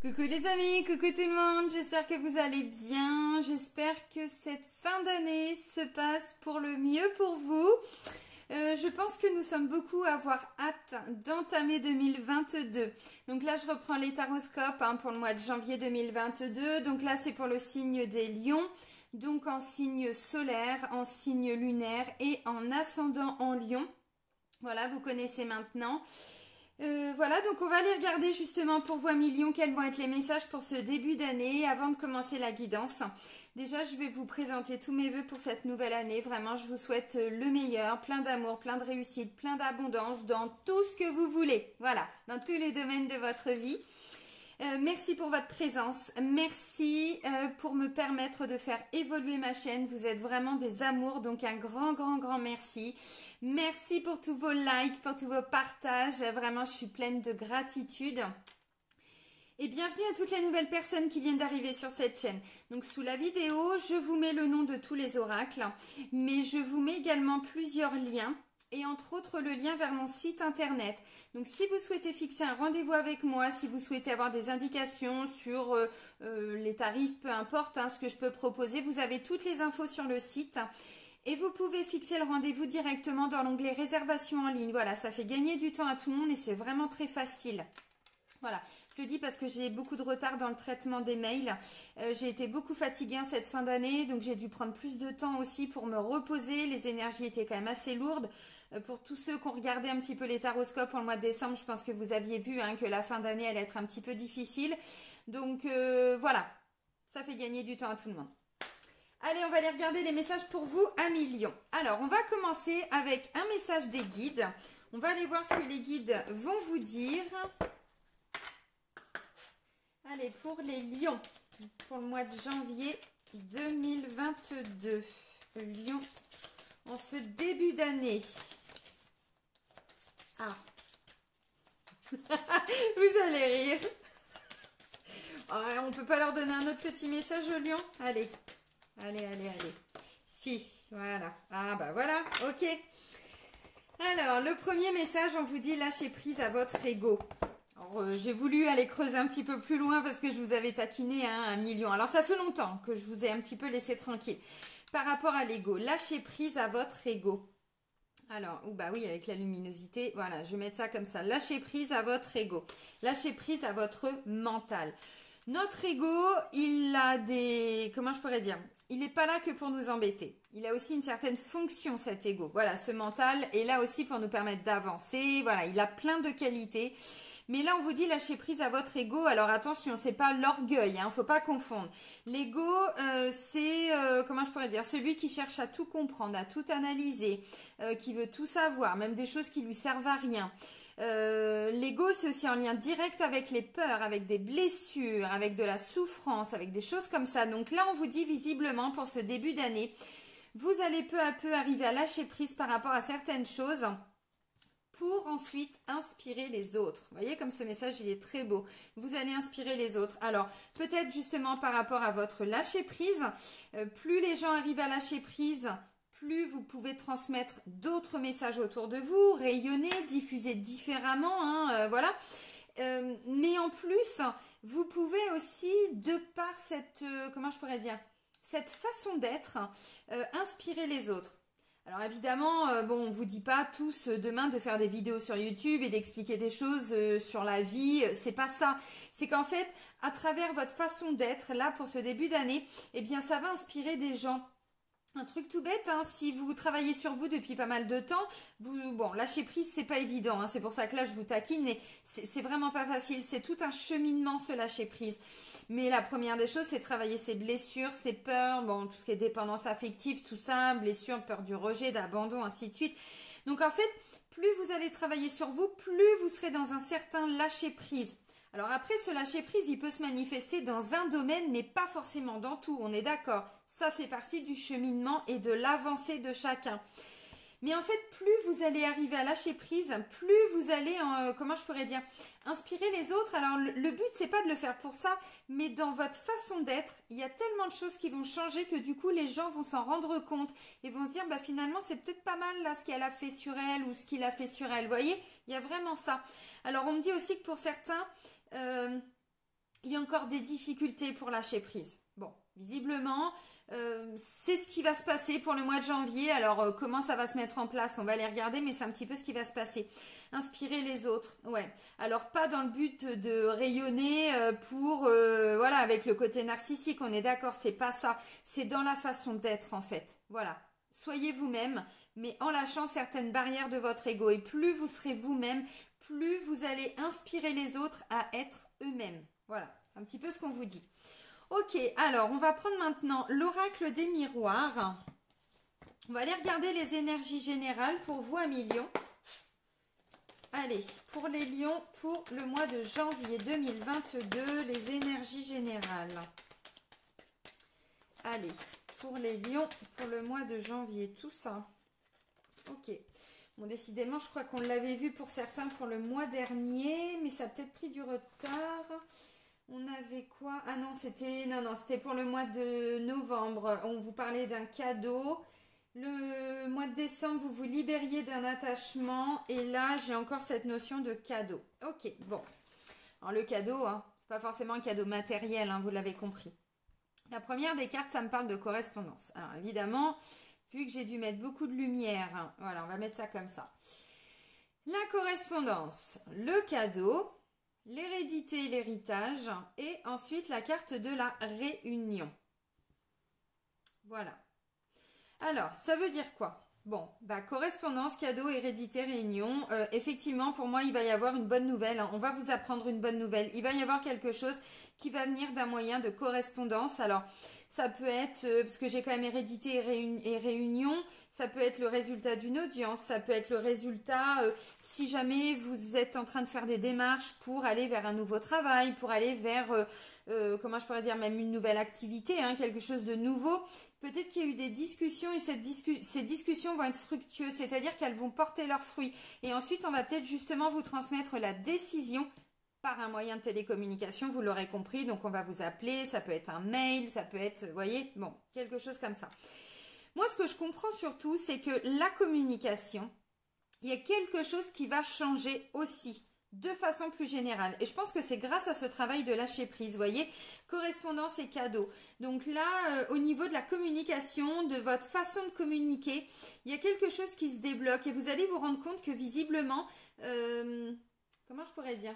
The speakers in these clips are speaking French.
Coucou les amis, coucou tout le monde, j'espère que vous allez bien, j'espère que cette fin d'année se passe pour le mieux pour vous. Je pense que nous sommes beaucoup à avoir hâte d'entamer 2022. Donc là, je reprends les taroscopes pour le mois de janvier 2022. Donc là, c'est pour le signe des lions, donc en signe solaire, en signe lunaire et en ascendant en lion. Voilà, vous connaissez maintenant. Voilà, donc on va aller regarder justement pour vous, amis lions, quels vont être les messages pour ce début d'année avant de commencer la guidance. Déjà, je vais vous présenter tous mes vœux pour cette nouvelle année. Vraiment, je vous souhaite le meilleur, plein d'amour, plein de réussite, plein d'abondance dans tout ce que vous voulez. Voilà, dans tous les domaines de votre vie. Merci pour votre présence, merci pour me permettre de faire évoluer ma chaîne, vous êtes vraiment des amours, donc un grand merci. Merci pour tous vos likes, pour tous vos partages, vraiment je suis pleine de gratitude. Et bienvenue à toutes les nouvelles personnes qui viennent d'arriver sur cette chaîne. Donc sous la vidéo, je vous mets le nom de tous les oracles, mais je vous mets également plusieurs liens. Et entre autres le lien vers mon site internet. Donc si vous souhaitez fixer un rendez-vous avec moi, si vous souhaitez avoir des indications sur les tarifs, peu importe ce que je peux proposer, vous avez toutes les infos sur le site. Et vous pouvez fixer le rendez-vous directement dans l'onglet réservation en ligne. Voilà, ça fait gagner du temps à tout le monde et c'est vraiment très facile. Voilà, je le dis parce que j'ai beaucoup de retard dans le traitement des mails. J'ai été beaucoup fatiguée en cette fin d'année, donc j'ai dû prendre plus de temps aussi pour me reposer. Les énergies étaient quand même assez lourdes. Pour tous ceux qui ont regardé un petit peu les taroscopes en le mois de décembre, je pense que vous aviez vu que la fin d'année allait être un petit peu difficile. Donc voilà, ça fait gagner du temps à tout le monde. Allez, on va aller regarder les messages pour vous, amis lions. Alors, on va commencer avec un message des guides. On va aller voir ce que les guides vont vous dire. Allez, pour les lions, pour le mois de janvier 2022. Lions, en ce début d'année. Ah. Vous allez rire. On peut pas leur donner un autre petit message aux lions? Allez. Allez. Si, voilà. Ah bah voilà, ok. Alors, le premier message, on vous dit lâchez prise à votre ego. J'ai voulu aller creuser un petit peu plus loin parce que je vous avais taquiné un million. Alors ça fait longtemps que je vous ai un petit peu laissé tranquille. Par rapport à l'ego, lâchez prise à votre ego. Alors, bah oui, avec la luminosité, voilà, je vais mettre ça comme ça. Lâchez prise à votre ego. Lâchez prise à votre mental. Notre ego, il a des... Comment je pourrais dire? Il n'est pas là que pour nous embêter. Il a aussi une certaine fonction, cet ego. Voilà, ce mental est là aussi pour nous permettre d'avancer. Voilà, il a plein de qualités. Mais là, on vous dit lâcher prise à votre ego. Alors attention, c'est pas l'orgueil, faut pas confondre. L'ego, c'est, comment je pourrais dire, celui qui cherche à tout comprendre, à tout analyser, qui veut tout savoir, même des choses qui lui servent à rien. L'ego, c'est aussi en lien direct avec les peurs, avec des blessures, avec de la souffrance, avec des choses comme ça. Donc là, on vous dit visiblement pour ce début d'année, vous allez peu à peu arriver à lâcher prise par rapport à certaines choses pour ensuite inspirer les autres. Vous voyez comme ce message, il est très beau. Vous allez inspirer les autres. Alors, peut-être justement par rapport à votre lâcher prise, plus les gens arrivent à lâcher prise, plus vous pouvez transmettre d'autres messages autour de vous, rayonner, diffuser différemment, voilà. Mais en plus, vous pouvez aussi, de par cette, comment je pourrais dire, cette façon d'être, inspirer les autres. Alors évidemment, bon, on vous dit pas tous demain de faire des vidéos sur YouTube et d'expliquer des choses sur la vie, c'est pas ça. C'est qu'en fait, à travers votre façon d'être, là, pour ce début d'année, eh bien, ça va inspirer des gens. Un truc tout bête, si vous travaillez sur vous depuis pas mal de temps, bon, lâcher prise, c'est pas évident, c'est pour ça que là, je vous taquine, mais c'est vraiment pas facile, c'est tout un cheminement, ce lâcher prise. Mais la première des choses, c'est travailler ses blessures, ses peurs, bon, tout ce qui est dépendance affective, tout ça, blessures, peur du rejet, d'abandon, ainsi de suite. Donc en fait, plus vous allez travailler sur vous, plus vous serez dans un certain lâcher prise. Alors après, ce lâcher prise, il peut se manifester dans un domaine, mais pas forcément dans tout, on est d'accord. Ça fait partie du cheminement et de l'avancée de chacun. Mais en fait, plus vous allez arriver à lâcher prise, plus vous allez, comment je pourrais dire, inspirer les autres. Alors le but, c'est pas de le faire pour ça, mais dans votre façon d'être, il y a tellement de choses qui vont changer que du coup, les gens vont s'en rendre compte et vont se dire, bah finalement, c'est peut-être pas mal là ce qu'elle a fait sur elle ou ce qu'il a fait sur elle. Vous voyez, il y a vraiment ça. Alors on me dit aussi que pour certains, il y a encore des difficultés pour lâcher prise. Bon, visiblement, c'est ce qui va se passer pour le mois de janvier. Alors, comment ça va se mettre en place? On va aller regarder, mais c'est un petit peu ce qui va se passer. Inspirer les autres, ouais. Alors, pas dans le but de rayonner voilà, avec le côté narcissique, on est d'accord, c'est pas ça. C'est dans la façon d'être, en fait. Voilà. Soyez vous-même, mais en lâchant certaines barrières de votre ego. Et plus vous serez vous-même, plus vous allez inspirer les autres à être eux-mêmes. Voilà, c'est un petit peu ce qu'on vous dit. Ok, alors on va prendre maintenant l'oracle des miroirs. On va aller regarder les énergies générales pour vous, Amis Lions. Allez, pour les lions, pour le mois de janvier 2022, les énergies générales. Allez, pour les lions, pour le mois de janvier, tout ça. Ok. Bon, décidément, je crois qu'on l'avait vu pour certains pour le mois dernier, mais ça a peut-être pris du retard. On avait quoi? Ah non, c'était pour le mois de novembre. On vous parlait d'un cadeau. Le mois de décembre, vous vous libériez d'un attachement. Et là, j'ai encore cette notion de cadeau. Ok, bon. Alors le cadeau, hein, c'est pas forcément un cadeau matériel, hein, vous l'avez compris. La première des cartes, ça me parle de correspondance. Alors évidemment, vu que j'ai dû mettre beaucoup de lumière, hein, voilà, on va mettre ça comme ça. La correspondance, le cadeau, l'hérédité et l'héritage, et ensuite la carte de la réunion. Voilà. Alors, ça veut dire quoi? Bon, bah, correspondance, cadeau, hérédité, réunion. Effectivement, pour moi, il va y avoir une bonne nouvelle, hein. On va vous apprendre une bonne nouvelle. Il va y avoir quelque chose qui va venir d'un moyen de correspondance. Alors, ça peut être, parce que j'ai quand même hérédité et réunion, ça peut être le résultat d'une audience, ça peut être le résultat, si jamais vous êtes en train de faire des démarches pour aller vers un nouveau travail, pour aller vers, comment je pourrais dire, même une nouvelle activité, hein, quelque chose de nouveau. Peut-être qu'il y a eu des discussions et ces discussions vont être fructueuses, c'est-à-dire qu'elles vont porter leurs fruits. Et ensuite, on va peut-être justement vous transmettre la décision par un moyen de télécommunication, vous l'aurez compris. Donc, on va vous appeler, ça peut être un mail, ça peut être, vous voyez, bon, quelque chose comme ça. Moi, ce que je comprends surtout, c'est que la communication, il y a quelque chose qui va changer aussi, de façon plus générale. Et je pense que c'est grâce à ce travail de lâcher prise, vous voyez, correspondance et cadeau. Donc là, au niveau de la communication, de votre façon de communiquer, il y a quelque chose qui se débloque et vous allez vous rendre compte que visiblement, comment je pourrais dire?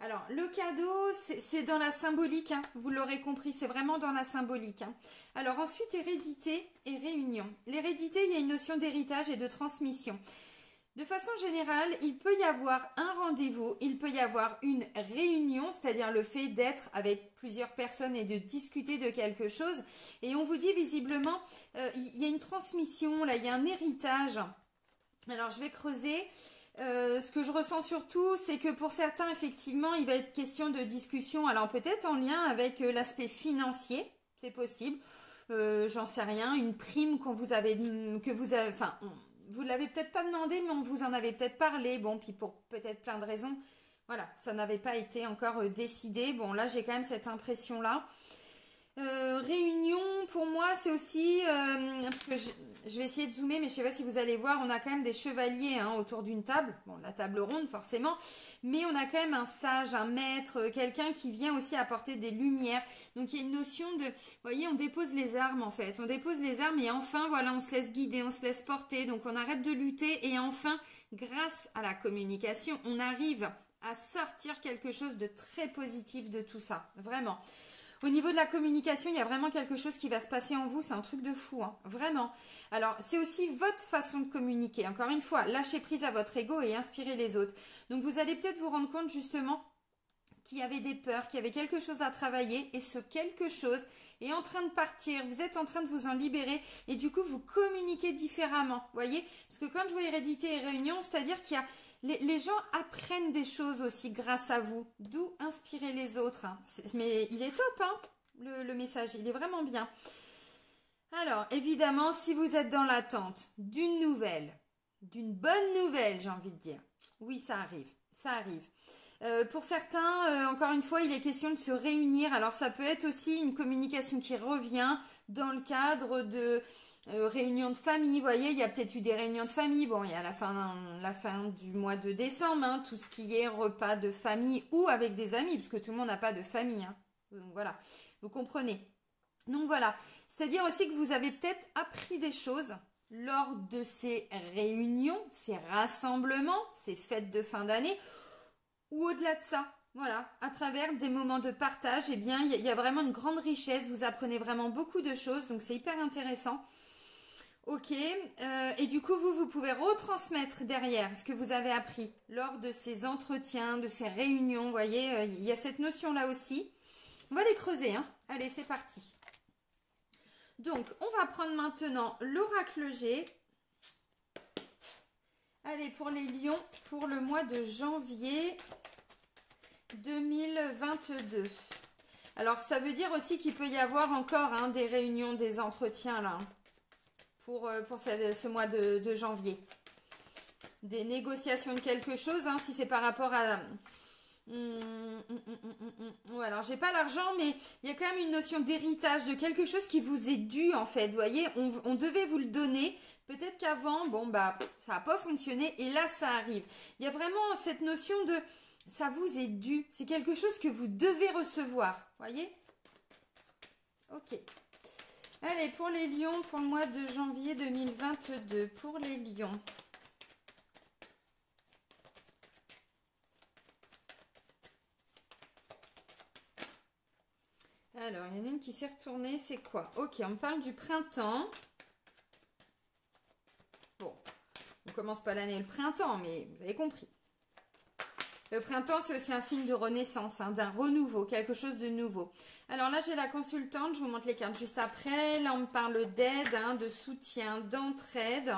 Alors, le cadeau, c'est dans la symbolique, hein, vous l'aurez compris, c'est vraiment dans la symbolique. Hein. Alors ensuite, hérédité et réunion. L'hérédité, il y a une notion d'héritage et de transmission. De façon générale, il peut y avoir un rendez-vous, il peut y avoir une réunion, c'est-à-dire le fait d'être avec plusieurs personnes et de discuter de quelque chose. Et on vous dit visiblement, il y a une transmission, là, il y a un héritage. Alors, je vais creuser. Ce que je ressens surtout, c'est que pour certains, effectivement, il va être question de discussion, alors peut-être en lien avec l'aspect financier, c'est possible, j'en sais rien, une prime que vous avez, enfin, vous l'avez peut-être pas demandé, mais on vous en avait peut-être parlé, bon, puis pour peut-être plein de raisons, voilà, ça n'avait pas été encore décidé, bon, là, j'ai quand même cette impression-là. Réunion, pour moi, c'est aussi, parce que je vais essayer de zoomer, mais je sais pas si vous allez voir, on a quand même des chevaliers hein, autour d'une table, bon, la table ronde forcément, mais on a quand même un sage, un maître, quelqu'un qui vient aussi apporter des lumières. Donc il y a une notion de, vous voyez, on dépose les armes en fait, on dépose les armes et enfin, voilà, on se laisse guider, on se laisse porter, donc on arrête de lutter et enfin, grâce à la communication, on arrive à sortir quelque chose de très positif de tout ça, vraiment. Au niveau de la communication, il y a vraiment quelque chose qui va se passer en vous, c'est un truc de fou, hein, vraiment. Alors, c'est aussi votre façon de communiquer. Encore une fois, lâchez prise à votre ego et inspirez les autres. Donc, vous allez peut-être vous rendre compte justement qu'il y avait des peurs, qu'il y avait quelque chose à travailler et ce quelque chose est en train de partir, vous êtes en train de vous en libérer et du coup, vous communiquez différemment, voyez? Parce que quand je vois hérédité et réunion, c'est-à-dire qu'il y a les gens apprennent des choses aussi grâce à vous, d'où inspirer les autres. Hein. Mais il est top, hein, le message, il est vraiment bien. Alors, évidemment, si vous êtes dans l'attente d'une nouvelle, d'une bonne nouvelle, j'ai envie de dire, oui, ça arrive, ça arrive. Pour certains, encore une fois, il est question de se réunir. Alors, ça peut être aussi une communication qui revient dans le cadre de réunions de famille, vous voyez, il y a peut-être eu des réunions de famille. Bon, il y a la fin du mois de décembre, hein, tout ce qui est repas de famille ou avec des amis, parce que tout le monde n'a pas de famille. Hein. Donc voilà, vous comprenez. Donc voilà, c'est-à-dire aussi que vous avez peut-être appris des choses lors de ces réunions, ces rassemblements, ces fêtes de fin d'année, ou au-delà de ça. Voilà, à travers des moments de partage, eh bien, il y a vraiment une grande richesse. Vous apprenez vraiment beaucoup de choses, donc c'est hyper intéressant. Ok, et du coup, vous pouvez retransmettre derrière ce que vous avez appris lors de ces entretiens, de ces réunions. Vous voyez, il y a cette notion-là aussi. On va les creuser, hein. Allez, c'est parti. Donc, on va prendre maintenant l'oracle G. Allez, pour les lions, pour le mois de janvier 2022. Alors, ça veut dire aussi qu'il peut y avoir encore hein, des réunions, des entretiens là, pour ce mois de janvier. Des négociations de quelque chose, hein, si c'est par rapport à... Ouais, alors, j'ai pas l'argent, mais il y a quand même une notion d'héritage, de quelque chose qui vous est dû, en fait. Vous voyez, on devait vous le donner. Peut-être qu'avant, bon, bah, ça n'a pas fonctionné, et là, ça arrive. Il y a vraiment cette notion de... Ça vous est dû. C'est quelque chose que vous devez recevoir. Voyez? Ok. Allez, pour les lions, pour le mois de janvier 2022. Pour les lions. Alors, il y en a une qui s'est retournée. C'est quoi? Ok, on parle du printemps. Bon, on commence pas l'année le printemps, mais vous avez compris. Le printemps, c'est aussi un signe de renaissance, hein, d'un renouveau, quelque chose de nouveau. Alors là, j'ai la consultante, je vous montre les cartes juste après. Là, on me parle d'aide, hein, de soutien, d'entraide.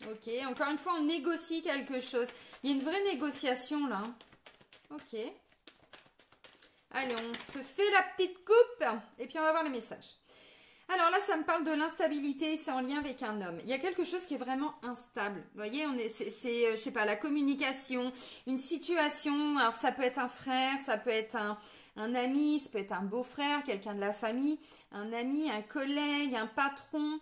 Ok, encore une fois, on négocie quelque chose. Il y a une vraie négociation là. Ok. Allez, on se fait la petite coupe et puis on va voir les messages. Alors là, ça me parle de l'instabilité, c'est en lien avec un homme. Il y a quelque chose qui est vraiment instable. Vous voyez, je sais pas, la communication, une situation. Alors ça peut être un frère, ça peut être un ami, ça peut être un beau-frère, quelqu'un de la famille, un ami, un collègue, un patron.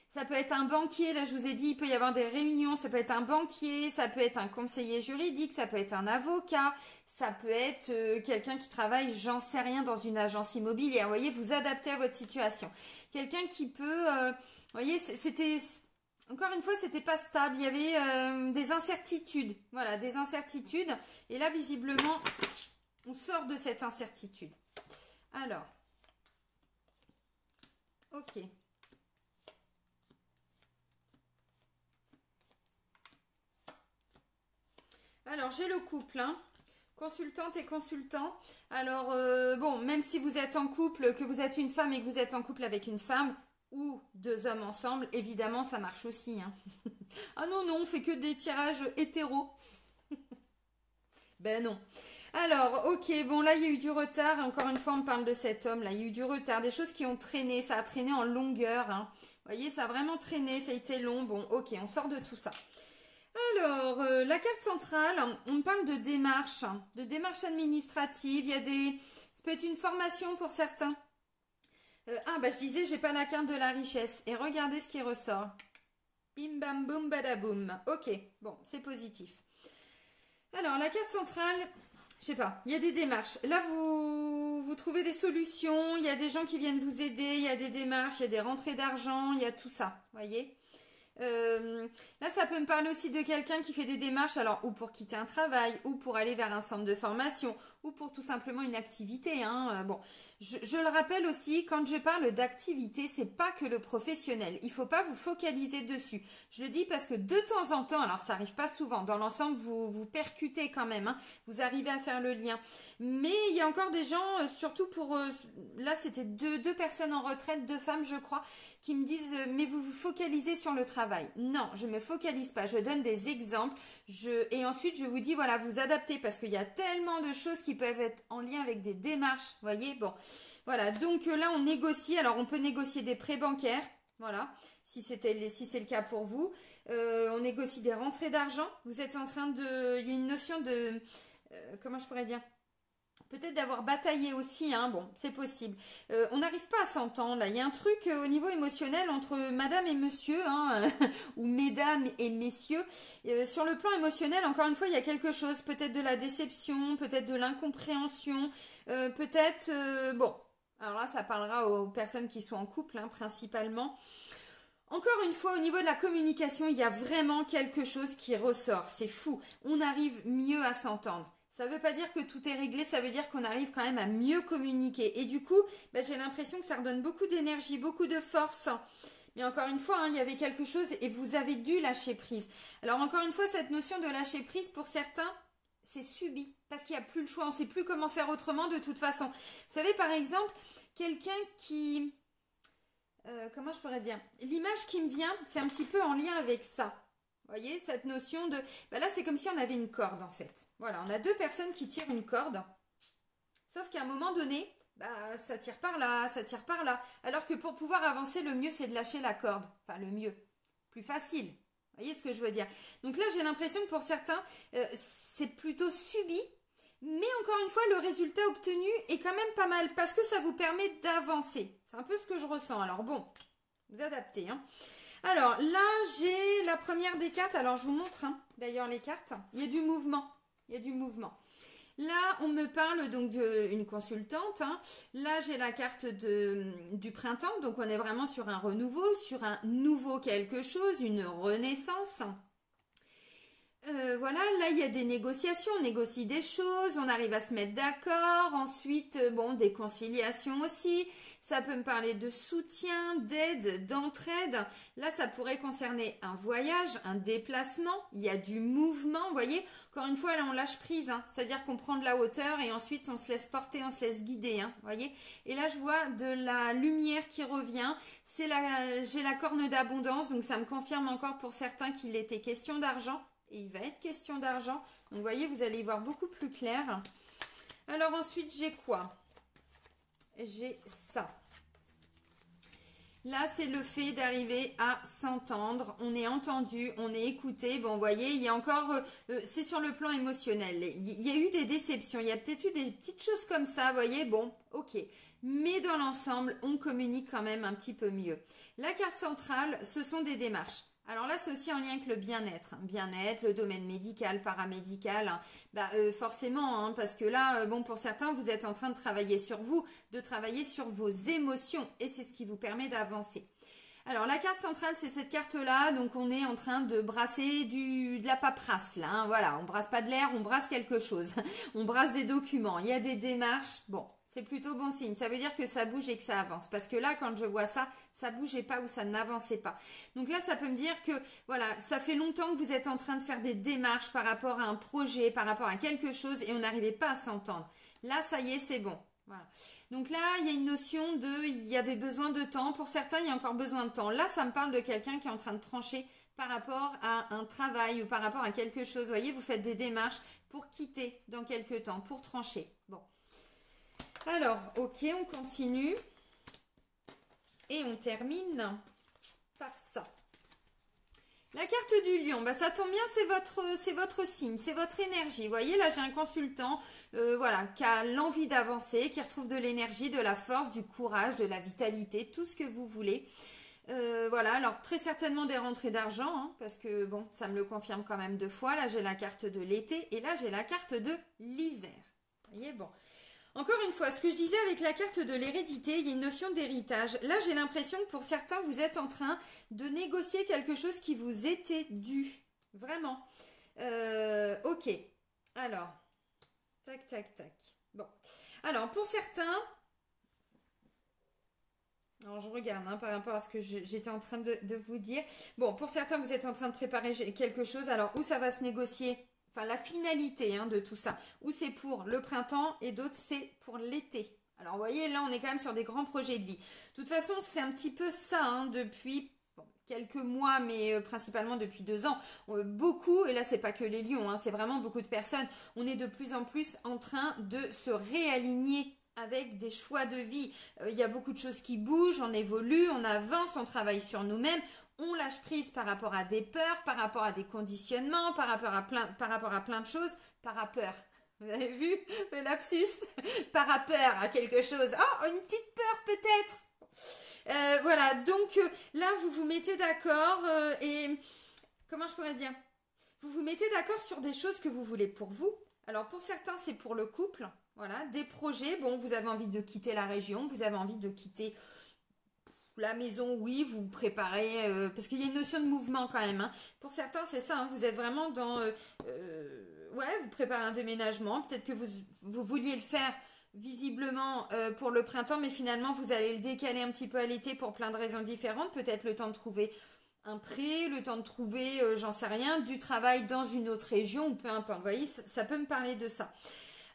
Ça peut être un banquier, là je vous ai dit, il peut y avoir des réunions, ça peut être un banquier, ça peut être un conseiller juridique, ça peut être un avocat, ça peut être quelqu'un qui travaille, j'en sais rien, dans une agence immobilière. Vous voyez, vous adaptez à votre situation. Quelqu'un qui peut, vous voyez, c'était, encore une fois, c'était pas stable, il y avait des incertitudes, voilà, des incertitudes. Et là, visiblement, on sort de cette incertitude. Alors, ok. Alors, j'ai le couple, hein, consultante et consultant. Alors, bon, même si vous êtes en couple, que vous êtes une femme et que vous êtes en couple avec une femme ou deux hommes ensemble, évidemment, ça marche aussi. Hein. Ah non, non, on fait que des tirages hétéros. Ben non. Alors, ok, bon, là, il y a eu du retard. Encore une fois, on parle de cet homme, là. Il y a eu du retard, des choses qui ont traîné. Ça a traîné en longueur. Hein. Vous voyez, ça a vraiment traîné, ça a été long. Bon, ok, on sort de tout ça. Alors, la carte centrale, on parle de démarches administratives. Il y a ça peut être une formation pour certains. Bah je disais, j'ai pas la carte de la richesse. Et regardez ce qui ressort. Bim bam boum badaboum. Ok, bon, c'est positif. Alors, la carte centrale, je sais pas, il y a des démarches. Là, vous trouvez des solutions. Il y a des gens qui viennent vous aider. Il y a des démarches, il y a des rentrées d'argent. Il y a tout ça, voyez. Là, ça peut me parler aussi de quelqu'un qui fait des démarches, alors ou pour quitter un travail, ou pour aller vers un centre de formation, ou pour tout simplement une activité. Hein. Bon, je le rappelle aussi, quand je parle d'activité, c'est pas que le professionnel. Il faut pas vous focaliser dessus. Je le dis parce que de temps en temps, alors ça arrive pas souvent, dans l'ensemble, vous percutez quand même, hein, vous arrivez à faire le lien. Mais il y a encore des gens, surtout pour... là, c'était deux personnes en retraite, deux femmes, je crois, qui me disent mais vous vous focalisez sur le travail. Non, je me focalise pas. Je donne des exemples. Et ensuite je vous dis voilà, vous adaptez parce qu'il y a tellement de choses qui peuvent être en lien avec des démarches. Voyez, bon, voilà. Donc là on négocie. Alors on peut négocier des prêts bancaires. Voilà, si c'est le cas pour vous. On négocie des rentrées d'argent. Vous êtes en train de, il y a une notion de, comment je pourrais dire, Peut-être d'avoir bataillé aussi, hein, bon, c'est possible. On n'arrive pas à s'entendre, là. Il y a un truc au niveau émotionnel entre madame et monsieur, hein, ou mesdames et messieurs. Sur le plan émotionnel, encore une fois, il y a quelque chose, peut-être de la déception, peut-être de l'incompréhension, peut-être, bon, alors là, ça parlera aux personnes qui sont en couple, hein, principalement. Encore une fois, au niveau de la communication, il y a vraiment quelque chose qui ressort. C'est fou. On arrive mieux à s'entendre. Ça ne veut pas dire que tout est réglé, ça veut dire qu'on arrive quand même à mieux communiquer. Et du coup, ben, j'ai l'impression que ça redonne beaucoup d'énergie, beaucoup de force. Mais encore une fois, hein, il y avait quelque chose et vous avez dû lâcher prise. Alors encore une fois, cette notion de lâcher prise, pour certains, c'est subi. Parce qu'il n'y a plus le choix, on ne sait plus comment faire autrement de toute façon. Vous savez, par exemple, quelqu'un qui... comment je pourrais dire? L'image qui me vient, c'est un petit peu en lien avec ça. Vous voyez, cette notion de... Ben là, c'est comme si on avait une corde, en fait. Voilà, on a deux personnes qui tirent une corde. Sauf qu'à un moment donné, bah, ça tire par là, ça tire par là. Alors que pour pouvoir avancer, le mieux, c'est de lâcher la corde. Enfin, le mieux. Plus facile. Vous voyez ce que je veux dire? Donc là, j'ai l'impression que pour certains, c'est plutôt subi. Mais encore une fois, le résultat obtenu est quand même pas mal. Parce que ça vous permet d'avancer. C'est un peu ce que je ressens. Alors bon, vous adaptez, hein. Alors là, j'ai la première des cartes. Alors je vous montre, hein, d'ailleurs les cartes. Il y a du mouvement. Il y a du mouvement. Là, on me parle donc d'une consultante. Hein. Là, j'ai la carte du printemps. Donc on est vraiment sur un renouveau, sur un nouveau quelque chose, une renaissance. Voilà, là il y a des négociations, on négocie des choses, on arrive à se mettre d'accord, ensuite, bon, des conciliations aussi, ça peut me parler de soutien, d'aide, d'entraide, là ça pourrait concerner un voyage, un déplacement, il y a du mouvement, vous voyez, encore une fois là on lâche prise, hein, c'est-à-dire qu'on prend de la hauteur et ensuite on se laisse porter, on se laisse guider, hein, vous voyez, et là je vois de la lumière qui revient, j'ai la corne d'abondance, donc ça me confirme encore pour certains qu'il était question d'argent. Et il va être question d'argent. Donc, vous voyez, vous allez y voir beaucoup plus clair. Alors, ensuite, j'ai quoi? J'ai ça. Là, c'est le fait d'arriver à s'entendre. On est entendu, on est écouté. Bon, vous voyez, il y a encore... c'est sur le plan émotionnel. Il y a eu des déceptions. Il y a peut-être eu des petites choses comme ça, vous voyez. Bon, ok. Mais dans l'ensemble, on communique quand même un petit peu mieux. La carte centrale, ce sont des démarches. Alors là, c'est aussi en lien avec le bien-être. Bien-être, le domaine médical, paramédical. Hein. Bah, forcément, hein, parce que là, bon, pour certains, vous êtes en train de travailler sur vous, de travailler sur vos émotions. Et c'est ce qui vous permet d'avancer. Alors, la carte centrale, c'est cette carte-là. Donc, on est en train de brasser de la paperasse, là. Hein, voilà, on brasse pas de l'air, on brasse quelque chose. On brasse des documents. Il y a des démarches. Bon. C'est plutôt bon signe. Ça veut dire que ça bouge et que ça avance. Parce que là, quand je vois ça, ça bougeait pas ou ça n'avançait pas. Donc là, ça peut me dire que, voilà, ça fait longtemps que vous êtes en train de faire des démarches par rapport à un projet, par rapport à quelque chose et on n'arrivait pas à s'entendre. Là, ça y est, c'est bon. Voilà. Donc là, il y a une notion il y avait besoin de temps. Pour certains, il y a encore besoin de temps. Là, ça me parle de quelqu'un qui est en train de trancher par rapport à un travail ou par rapport à quelque chose. Vous voyez, vous faites des démarches pour quitter dans quelques temps, pour trancher. Bon. Alors, ok, on continue. Et on termine par ça. La carte du lion, bah ça tombe bien, c'est votre signe, c'est votre énergie. Vous voyez, là j'ai un consultant voilà, qui a l'envie d'avancer, qui retrouve de l'énergie, de la force, du courage, de la vitalité, tout ce que vous voulez. Voilà, alors très certainement des rentrées d'argent, hein, parce que bon, ça me le confirme quand même 2 fois. Là j'ai la carte de l'été et là j'ai la carte de l'hiver. Vous voyez, bon. Encore une fois, ce que je disais avec la carte de l'hérédité, il y a une notion d'héritage. Là, j'ai l'impression que pour certains, vous êtes en train de négocier quelque chose qui vous était dû. Vraiment. Ok. Alors, tac, tac, tac. Bon. Alors, pour certains... Alors, je regarde hein, par rapport à ce que j'étais en train de vous dire. Bon, pour certains, vous êtes en train de préparer quelque chose. Alors, où ça va se négocier? Enfin, la finalité hein, de tout ça. Ou c'est pour le printemps et d'autres, c'est pour l'été. Alors, vous voyez, là, on est quand même sur des grands projets de vie. De toute façon, c'est un petit peu ça hein, depuis quelques mois, mais principalement depuis 2 ans. Beaucoup, et là, c'est pas que les lions, hein, c'est vraiment beaucoup de personnes. On est de plus en plus en train de se réaligner avec des choix de vie. Il y a beaucoup de choses qui bougent, on évolue, on avance, on travaille sur nous-mêmes. On lâche prise par rapport à des peurs, par rapport à des conditionnements, par rapport à plein de choses, par rapport. Vous avez vu le lapsus? Par rapport à quelque chose. Oh, une petite peur peut-être. Voilà, donc là, vous vous mettez d'accord et... Comment je pourrais dire? Vous vous mettez d'accord sur des choses que vous voulez pour vous. Alors, pour certains, c'est pour le couple. Voilà, des projets. Bon, vous avez envie de quitter la région, vous avez envie de quitter la maison, oui, vous vous préparez, parce qu'il y a une notion de mouvement quand même. Hein. Pour certains, c'est ça, hein, vous êtes vraiment dans... ouais, vous préparez un déménagement, peut-être que vous vouliez le faire visiblement pour le printemps, mais finalement, vous allez le décaler un petit peu à l'été pour plein de raisons différentes. Peut-être le temps de trouver un prêt, le temps de trouver, j'en sais rien, du travail dans une autre région, ou peu importe. Vous voyez, ça peut me parler de ça.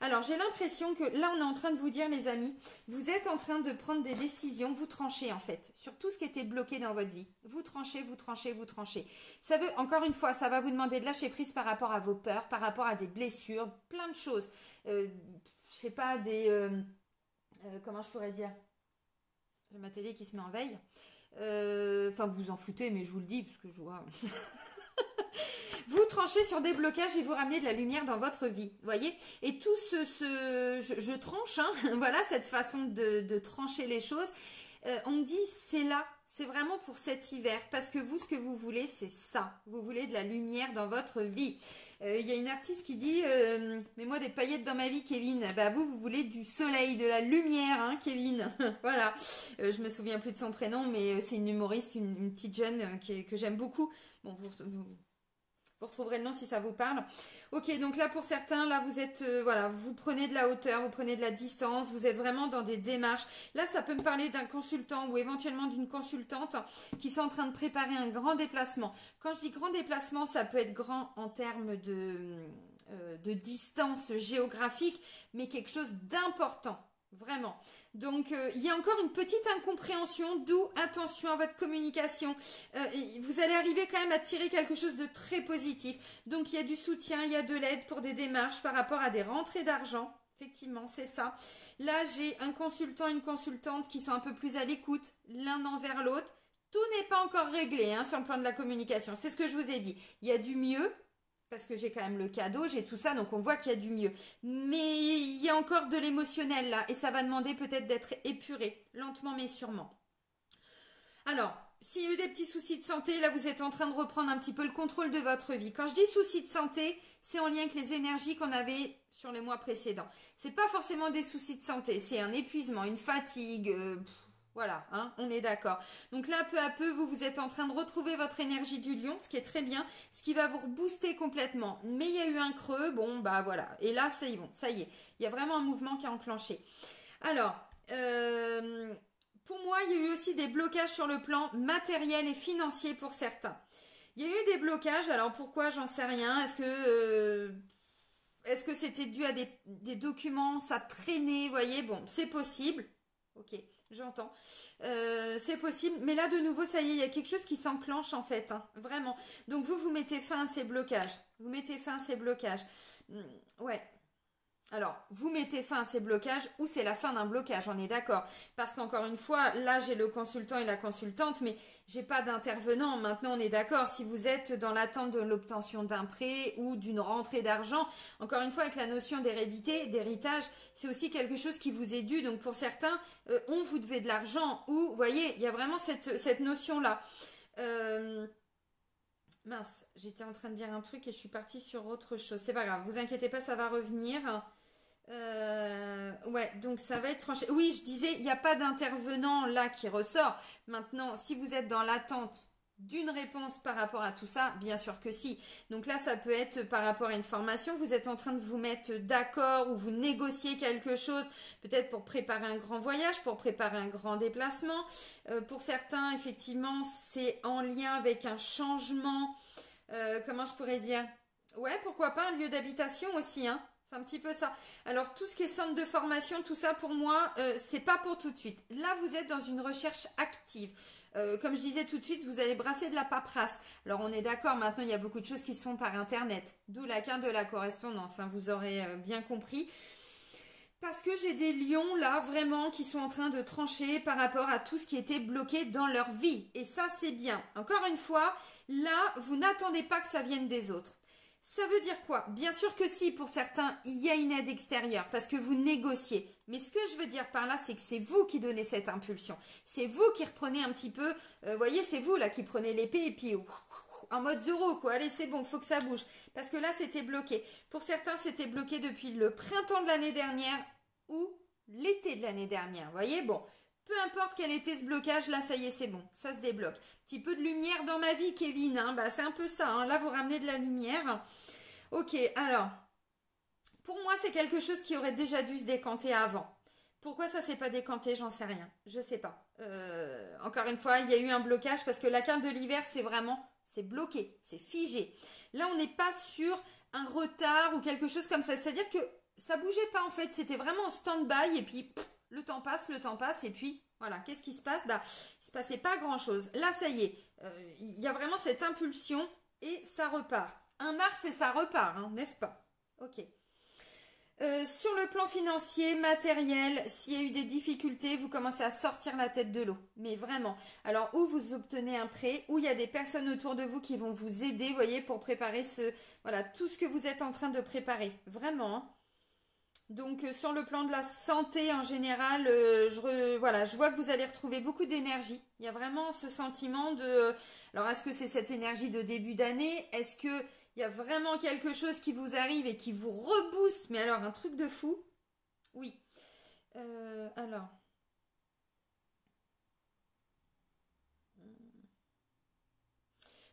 Alors, j'ai l'impression que là, on est en train de vous dire, les amis, vous êtes en train de prendre des décisions, vous tranchez en fait, sur tout ce qui était bloqué dans votre vie. Vous tranchez, vous tranchez, vous tranchez. Ça veut, encore une fois, ça va vous demander de lâcher prise par rapport à vos peurs, par rapport à des blessures, plein de choses. Je sais pas, comment je pourrais dire? J'ai ma télé qui se met en veille. Enfin, vous vous en foutez, mais je vous le dis, parce que je vois... Vous tranchez sur des blocages et vous ramenez de la lumière dans votre vie, voyez. Et tout je tranche, hein, voilà, cette façon de trancher les choses. On me dit, c'est là, c'est vraiment pour cet hiver, parce que vous, ce que vous voulez, c'est ça. Vous voulez de la lumière dans votre vie. Il y a une artiste qui dit, mets-moi des paillettes dans ma vie, Kevin. Bah vous voulez du soleil, de la lumière, hein, Kevin. Voilà. Je me souviens plus de son prénom, mais c'est une humoriste, une petite jeune que j'aime beaucoup. Bon, vous retrouverez le nom si ça vous parle. Ok, donc là pour certains, là vous êtes, voilà, vous prenez de la hauteur, vous prenez de la distance, vous êtes vraiment dans des démarches. Là, ça peut me parler d'un consultant ou éventuellement d'une consultante qui sont en train de préparer un grand déplacement. Quand je dis grand déplacement, ça peut être grand en termes de distance géographique, mais quelque chose d'important. Vraiment. Donc, il y a encore une petite incompréhension, d'où attention à votre communication. Vous allez arriver quand même à tirer quelque chose de très positif. Donc, il y a du soutien, il y a de l'aide pour des démarches par rapport à des rentrées d'argent. Effectivement, c'est ça. Là, j'ai un consultant, une consultante qui sont un peu plus à l'écoute, l'un envers l'autre. Tout n'est pas encore réglé hein, sur le plan de la communication. C'est ce que je vous ai dit. Il y a du mieux. Parce que j'ai quand même le cadeau, j'ai tout ça, donc on voit qu'il y a du mieux. Mais il y a encore de l'émotionnel là, et ça va demander peut-être d'être épuré, lentement mais sûrement. Alors, s'il y a eu des petits soucis de santé, là vous êtes en train de reprendre un petit peu le contrôle de votre vie. Quand je dis soucis de santé, c'est en lien avec les énergies qu'on avait sur les mois précédents. C'est pas forcément des soucis de santé, c'est un épuisement, une fatigue... Voilà, hein, on est d'accord. Donc là, peu à peu, vous êtes en train de retrouver votre énergie du lion, ce qui est très bien, ce qui va vous rebooster complètement. Mais il y a eu un creux, bon, bah voilà. Et là, c'est bon, ça y est. Il y a vraiment un mouvement qui a enclenché. Alors, pour moi, il y a eu aussi des blocages sur le plan matériel et financier pour certains. Il y a eu des blocages, alors pourquoi, j'en sais rien. Est-ce que c'était dû à des documents, ça traînait, vous voyez, bon, c'est possible. Ok. J'entends. C'est possible. Mais là, de nouveau, ça y est, il y a quelque chose qui s'enclenche en fait. Hein, vraiment. Donc, vous mettez fin à ces blocages. Vous mettez fin à ces blocages. Ouais. Alors, vous mettez fin à ces blocages ou c'est la fin d'un blocage, on est d'accord. Parce qu'encore une fois, là, j'ai le consultant et la consultante, mais j'ai pas d'intervenant. Maintenant, on est d'accord. Si vous êtes dans l'attente de l'obtention d'un prêt ou d'une rentrée d'argent, encore une fois, avec la notion d'hérédité, d'héritage, c'est aussi quelque chose qui vous est dû. Donc, pour certains, on vous devait de l'argent ou, vous voyez, il y a vraiment cette notion-là. Mince, j'étais en train de dire un truc et je suis partie sur autre chose. C'est pas grave, vous inquiétez pas, ça va revenir. Ouais, donc ça va être tranché. Oui, je disais, il n'y a pas d'intervenant là qui ressort. Maintenant, si vous êtes dans l'attente d'une réponse par rapport à tout ça, bien sûr que si. Donc là, ça peut être par rapport à une formation. Vous êtes en train de vous mettre d'accord ou vous négociez quelque chose, peut-être pour préparer un grand voyage, pour préparer un grand déplacement. Pour certains, effectivement, c'est en lien avec un changement. Comment je pourrais dire? Ouais, pourquoi pas un lieu d'habitation aussi, hein. C'est un petit peu ça. Alors, tout ce qui est centre de formation, tout ça, pour moi, c'est pas pour tout de suite. Là, vous êtes dans une recherche active. Comme je disais tout de suite, vous allez brasser de la paperasse. Alors, on est d'accord, maintenant, il y a beaucoup de choses qui se font par Internet. D'où la carte de la correspondance, hein, vous aurez bien compris. Parce que j'ai des lions, là, vraiment, qui sont en train de trancher par rapport à tout ce qui était bloqué dans leur vie. Et ça, c'est bien. Encore une fois, là, vous n'attendez pas que ça vienne des autres. Ça veut dire quoi? Bien sûr que si, pour certains, il y a une aide extérieure parce que vous négociez. Mais ce que je veux dire par là, c'est que c'est vous qui donnez cette impulsion. C'est vous qui reprenez un petit peu, voyez, c'est vous là qui prenez l'épée et puis en mode zéro quoi. Allez, c'est bon, faut que ça bouge. Parce que là, c'était bloqué. Pour certains, c'était bloqué depuis le printemps de l'année dernière ou l'été de l'année dernière. Voyez, bon. Peu importe quel était ce blocage, là, ça y est, c'est bon, ça se débloque. Petit peu de lumière dans ma vie, Kevin, hein, bah, c'est un peu ça, hein. Là, vous ramenez de la lumière. Ok, alors, pour moi, c'est quelque chose qui aurait déjà dû se décanter avant. Pourquoi ça s'est pas décanté, j'en sais rien, je sais pas. Encore une fois, il y a eu un blocage parce que la carte de l'hiver, c'est vraiment, c'est bloqué, c'est figé. Là, on n'est pas sur un retard ou quelque chose comme ça, c'est-à-dire que ça bougeait pas en fait, c'était vraiment en stand-by et puis... Le temps passe, et puis voilà, qu'est-ce qui se passe? Bah, il se passait pas grand-chose. Là, ça y est, il y a vraiment cette impulsion et ça repart. Un Mars et ça repart, hein, n'est-ce pas? Ok. Sur le plan financier, matériel, s'il y a eu des difficultés, vous commencez à sortir la tête de l'eau. Mais vraiment. Alors, où vous obtenez un prêt, où il y a des personnes autour de vous qui vont vous aider, vous voyez, pour préparer voilà, tout ce que vous êtes en train de préparer. Vraiment, hein. Donc sur le plan de la santé en général, voilà, je vois que vous allez retrouver beaucoup d'énergie. Il y a vraiment ce sentiment de... Alors est-ce que c'est cette énergie de début d'année? Est-ce qu'il y a vraiment quelque chose qui vous arrive et qui vous rebooste? Mais alors un truc de fou? Oui. Alors...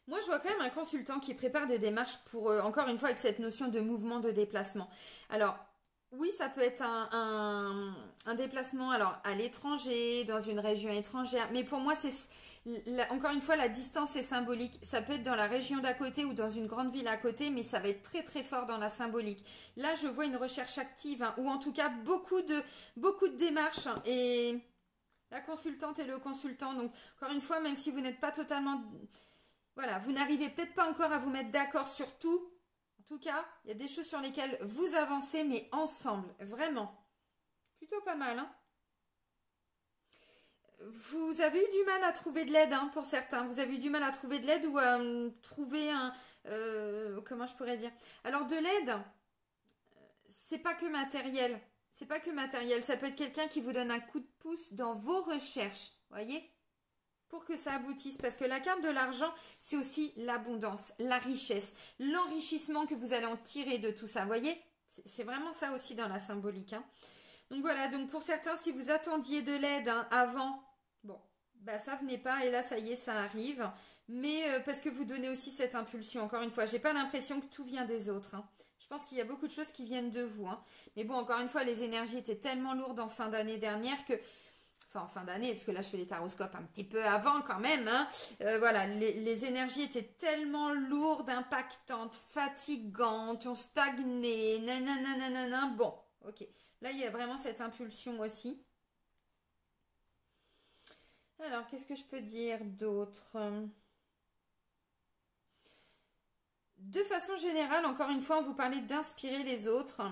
Moi, je vois quand même un consultant qui prépare des démarches pour, encore une fois, avec cette notion de mouvement de déplacement. Alors, oui, ça peut être un déplacement alors à l'étranger, dans une région étrangère, mais pour moi, encore une fois, la distance est symbolique. Ça peut être dans la région d'à côté ou dans une grande ville à côté, mais ça va être très très fort dans la symbolique. Là, je vois une recherche active, hein, ou en tout cas beaucoup de démarches, hein, et la consultante et le consultant. Donc, encore une fois, même si vous n'êtes pas totalement... Voilà, vous n'arrivez peut-être pas encore à vous mettre d'accord sur tout. En tout cas, il y a des choses sur lesquelles vous avancez, mais ensemble, vraiment. Plutôt pas mal, hein. Vous avez eu du mal à trouver de l'aide, hein, pour certains. Vous avez eu du mal à trouver de l'aide ou à trouver un... comment je pourrais dire? Alors, de l'aide, c'est pas que matériel. C'est pas que matériel. Ça peut être quelqu'un qui vous donne un coup de pouce dans vos recherches. Voyez? Pour que ça aboutisse, parce que la carte de l'argent, c'est aussi l'abondance, la richesse, l'enrichissement que vous allez en tirer de tout ça, vous voyez? C'est vraiment ça aussi dans la symbolique, hein. Donc voilà, donc pour certains, si vous attendiez de l'aide, hein, avant, bon, bah ça venait pas, et là, ça y est, ça arrive, mais parce que vous donnez aussi cette impulsion, encore une fois, j'ai pas l'impression que tout vient des autres, hein. Je pense qu'il y a beaucoup de choses qui viennent de vous, hein. Mais bon, encore une fois, les énergies étaient tellement lourdes en fin d'année dernière que... Enfin, en fin d'année, parce que là, je fais les taroscopes un petit peu avant quand même, hein. Voilà, les énergies étaient tellement lourdes, impactantes, fatigantes, on stagnait, nanana, bon, ok. Là, il y a vraiment cette impulsion aussi. Alors, qu'est-ce que je peux dire d'autre? De façon générale, encore une fois, on vous parlait d'inspirer les autres.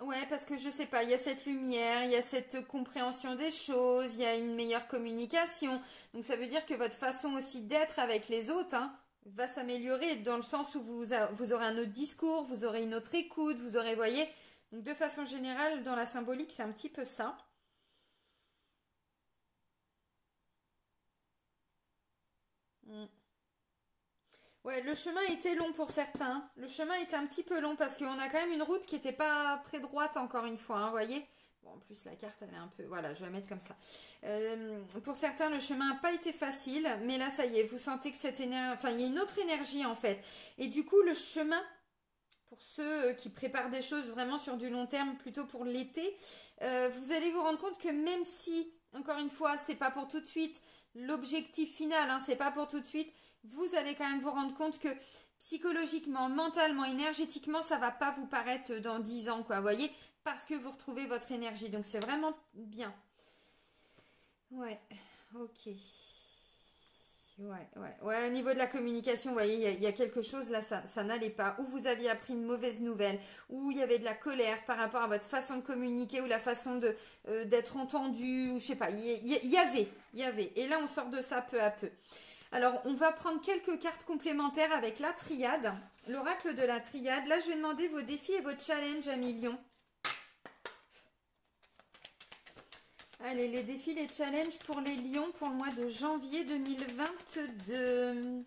Ouais, parce que je sais pas, il y a cette lumière, il y a cette compréhension des choses, il y a une meilleure communication. Donc ça veut dire que votre façon aussi d'être avec les autres, hein, va s'améliorer dans le sens où vous aurez un autre discours, vous aurez une autre écoute, vous aurez, voyez. Donc de façon générale, dans la symbolique, c'est un petit peu ça. Mm. Ouais, le chemin était long pour certains. Le chemin était un petit peu long parce qu'on a quand même une route qui n'était pas très droite encore une fois, hein, voyez. Bon, en plus la carte elle est un peu... Voilà, je vais la mettre comme ça. Pour certains, le chemin n'a pas été facile, mais là ça y est, vous sentez que cette énergie... Enfin, il y a une autre énergie en fait. Et du coup, le chemin, pour ceux qui préparent des choses vraiment sur du long terme, plutôt pour l'été, vous allez vous rendre compte que même si, encore une fois, c'est pas pour tout de suite, l'objectif final, hein, c'est pas pour tout de suite, vous allez quand même vous rendre compte que psychologiquement, mentalement, énergétiquement, ça va pas vous paraître dans 10 ans, quoi, vous voyez, parce que vous retrouvez votre énergie. Donc c'est vraiment bien. Ouais, ok. Ouais, au niveau de la communication, vous voyez, il y a quelque chose là, ça n'allait pas. Ou vous aviez appris une mauvaise nouvelle, ou il y avait de la colère par rapport à votre façon de communiquer, ou la façon d'être entendu, ou je sais pas, il y avait. Et là, on sort de ça peu à peu. Alors, on va prendre quelques cartes complémentaires avec la triade, l'oracle de la triade. Là, je vais demander vos défis et votre challenge à millions. Allez, les défis, les challenges pour les lions pour le mois de janvier 2022.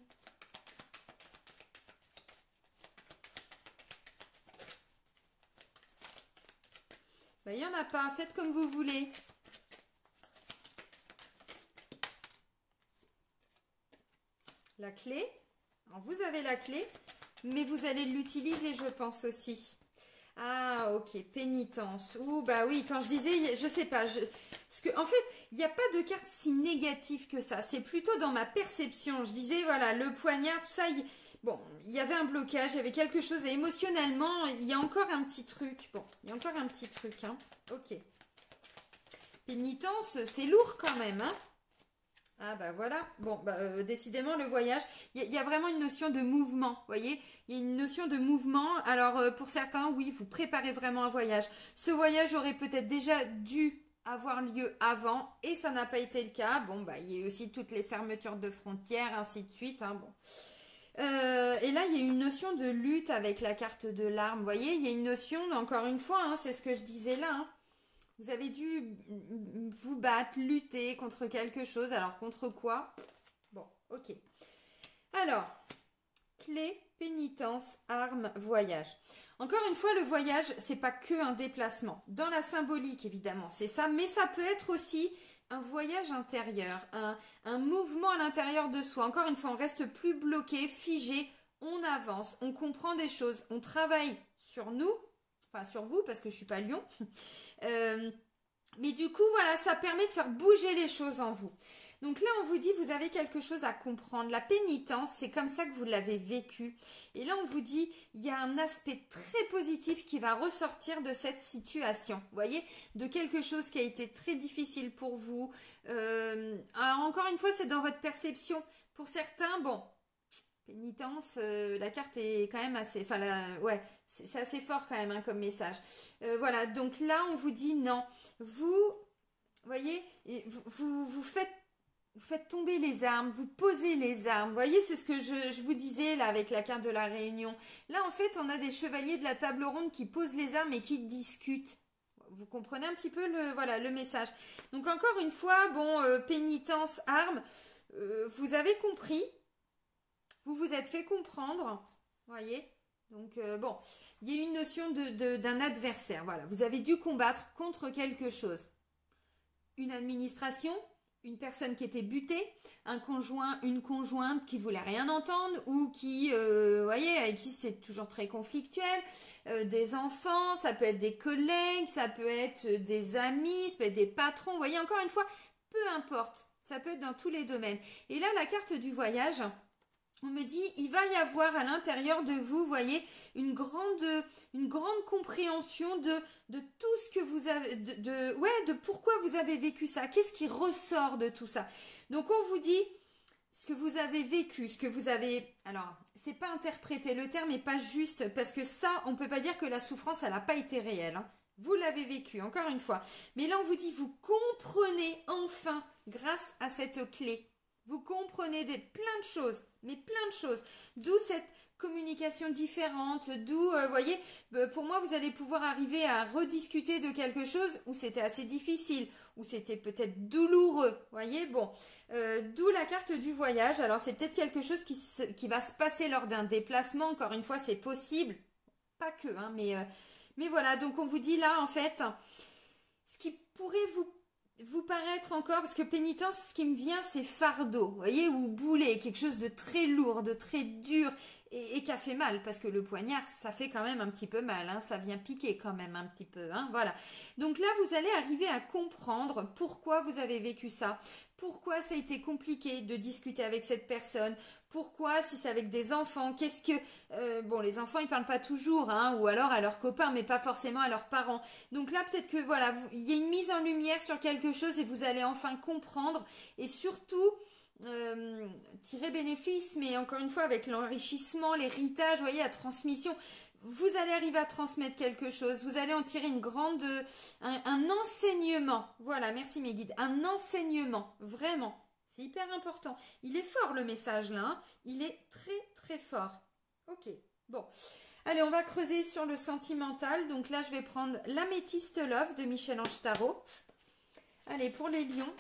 Ben, il n'y en a pas, faites comme vous voulez. La clé, alors vous avez la clé, mais vous allez l'utiliser, je pense aussi. Ah, ok, pénitence. Ouh, bah oui, quand je disais, je sais pas, parce que, en fait, il n'y a pas de carte si négative que ça. C'est plutôt dans ma perception. Je disais, voilà, le poignard, tout ça, bon, il y avait un blocage, il y avait quelque chose, et émotionnellement, il y a encore un petit truc. Bon, il y a encore un petit truc, hein. Ok. Pénitence, c'est lourd quand même, hein. Ah bah voilà, bon, bah, décidément le voyage, il y a vraiment une notion de mouvement, vous voyez, il y a une notion de mouvement, alors pour certains, oui, vous préparez vraiment un voyage. Ce voyage aurait peut-être déjà dû avoir lieu avant et ça n'a pas été le cas. Bon, bah il y a aussi toutes les fermetures de frontières, ainsi de suite, hein, bon. Et là, il y a une notion de lutte avec la carte de l'arme, vous voyez, il y a une notion, encore une fois, hein, c'est ce que je disais là, hein. Vous avez dû vous battre, lutter contre quelque chose. Alors, contre quoi? Bon, ok. Alors, clé, pénitence, arme, voyage. Encore une fois, le voyage, c'est pas que un déplacement. Dans la symbolique, évidemment, c'est ça. Mais ça peut être aussi un voyage intérieur, un mouvement à l'intérieur de soi. Encore une fois, on reste plus bloqué, figé. On avance, on comprend des choses, on travaille sur nous. Enfin, sur vous, parce que je ne suis pas lion. Mais du coup, voilà, ça permet de faire bouger les choses en vous. Donc là, on vous dit, vous avez quelque chose à comprendre. La pénitence, c'est comme ça que vous l'avez vécu. Et là, on vous dit, il y a un aspect très positif qui va ressortir de cette situation. Vous voyez, de quelque chose qui a été très difficile pour vous. Alors, encore une fois, c'est dans votre perception. Pour certains, bon, pénitence, la carte est quand même assez... Enfin, ouais, c'est assez fort quand même hein, comme message. Voilà, donc là, on vous dit non. Vous voyez, vous faites tomber les armes, vous posez les armes. Vous voyez, c'est ce que je vous disais là avec la carte de la Réunion. Là, en fait, on a des chevaliers de la table ronde qui posent les armes et qui discutent. Vous comprenez un petit peu voilà, le message. Donc, encore une fois, bon, pénitence, armes, vous avez compris. Vous vous êtes fait comprendre, voyez. Donc, bon, il y a une notion d'un adversaire, voilà. Vous avez dû combattre contre quelque chose. Une administration, une personne qui était butée, un conjoint, une conjointe qui voulait rien entendre ou qui, voyez, avec qui c'était toujours très conflictuel. Des enfants, ça peut être des collègues, ça peut être des amis, ça peut être des patrons. Vous voyez, encore une fois, peu importe. Ça peut être dans tous les domaines. Et là, la carte du voyage... On me dit, il va y avoir à l'intérieur de vous, voyez, une grande compréhension de tout ce que vous avez, de pourquoi vous avez vécu ça. Qu'est-ce qui ressort de tout ça? Donc, on vous dit ce que vous avez vécu, ce que vous avez... Alors, c'est pas interpréter, le terme n'est pas juste, parce que ça, on ne peut pas dire que la souffrance, elle n'a pas été réelle. Hein. Vous l'avez vécu, encore une fois. Mais là, on vous dit, vous comprenez enfin, grâce à cette clé, vous comprenez plein de choses, mais plein de choses. D'où cette communication différente, d'où, voyez, pour moi, vous allez pouvoir arriver à rediscuter de quelque chose où c'était assez difficile, où c'était peut-être douloureux, voyez, bon. D'où la carte du voyage. Alors, c'est peut-être quelque chose qui va se passer lors d'un déplacement. Encore une fois, c'est possible. Pas que, hein, mais voilà. Donc, on vous dit là, en fait, ce qui pourrait vous paraître encore, parce que pénitence, ce qui me vient, c'est fardeau, vous voyez, ou boulet, quelque chose de très lourd, de très dur, et qui a fait mal, parce que le poignard, ça fait quand même un petit peu mal, hein, ça vient piquer quand même un petit peu, hein, voilà. Donc là, vous allez arriver à comprendre pourquoi vous avez vécu ça, pourquoi ça a été compliqué de discuter avec cette personne, pourquoi, si c'est avec des enfants, qu'est-ce que... bon, les enfants, ils parlent pas toujours, hein, ou alors à leurs copains, mais pas forcément à leurs parents. Donc là, peut-être que, voilà, il y a une mise en lumière sur quelque chose et vous allez enfin comprendre et surtout... tirer bénéfice, mais encore une fois avec l'enrichissement, l'héritage, vous voyez, la transmission, vous allez arriver à transmettre quelque chose, vous allez en tirer un enseignement, voilà, merci mes guides, un enseignement, vraiment, C'est hyper important. Il est fort le message là, hein. Il est très très fort. Ok, bon. Allez, on va creuser sur le sentimental. Donc là, je vais prendre l'Améthyste Love de Michel-Ange Tarot. Allez, pour les lions.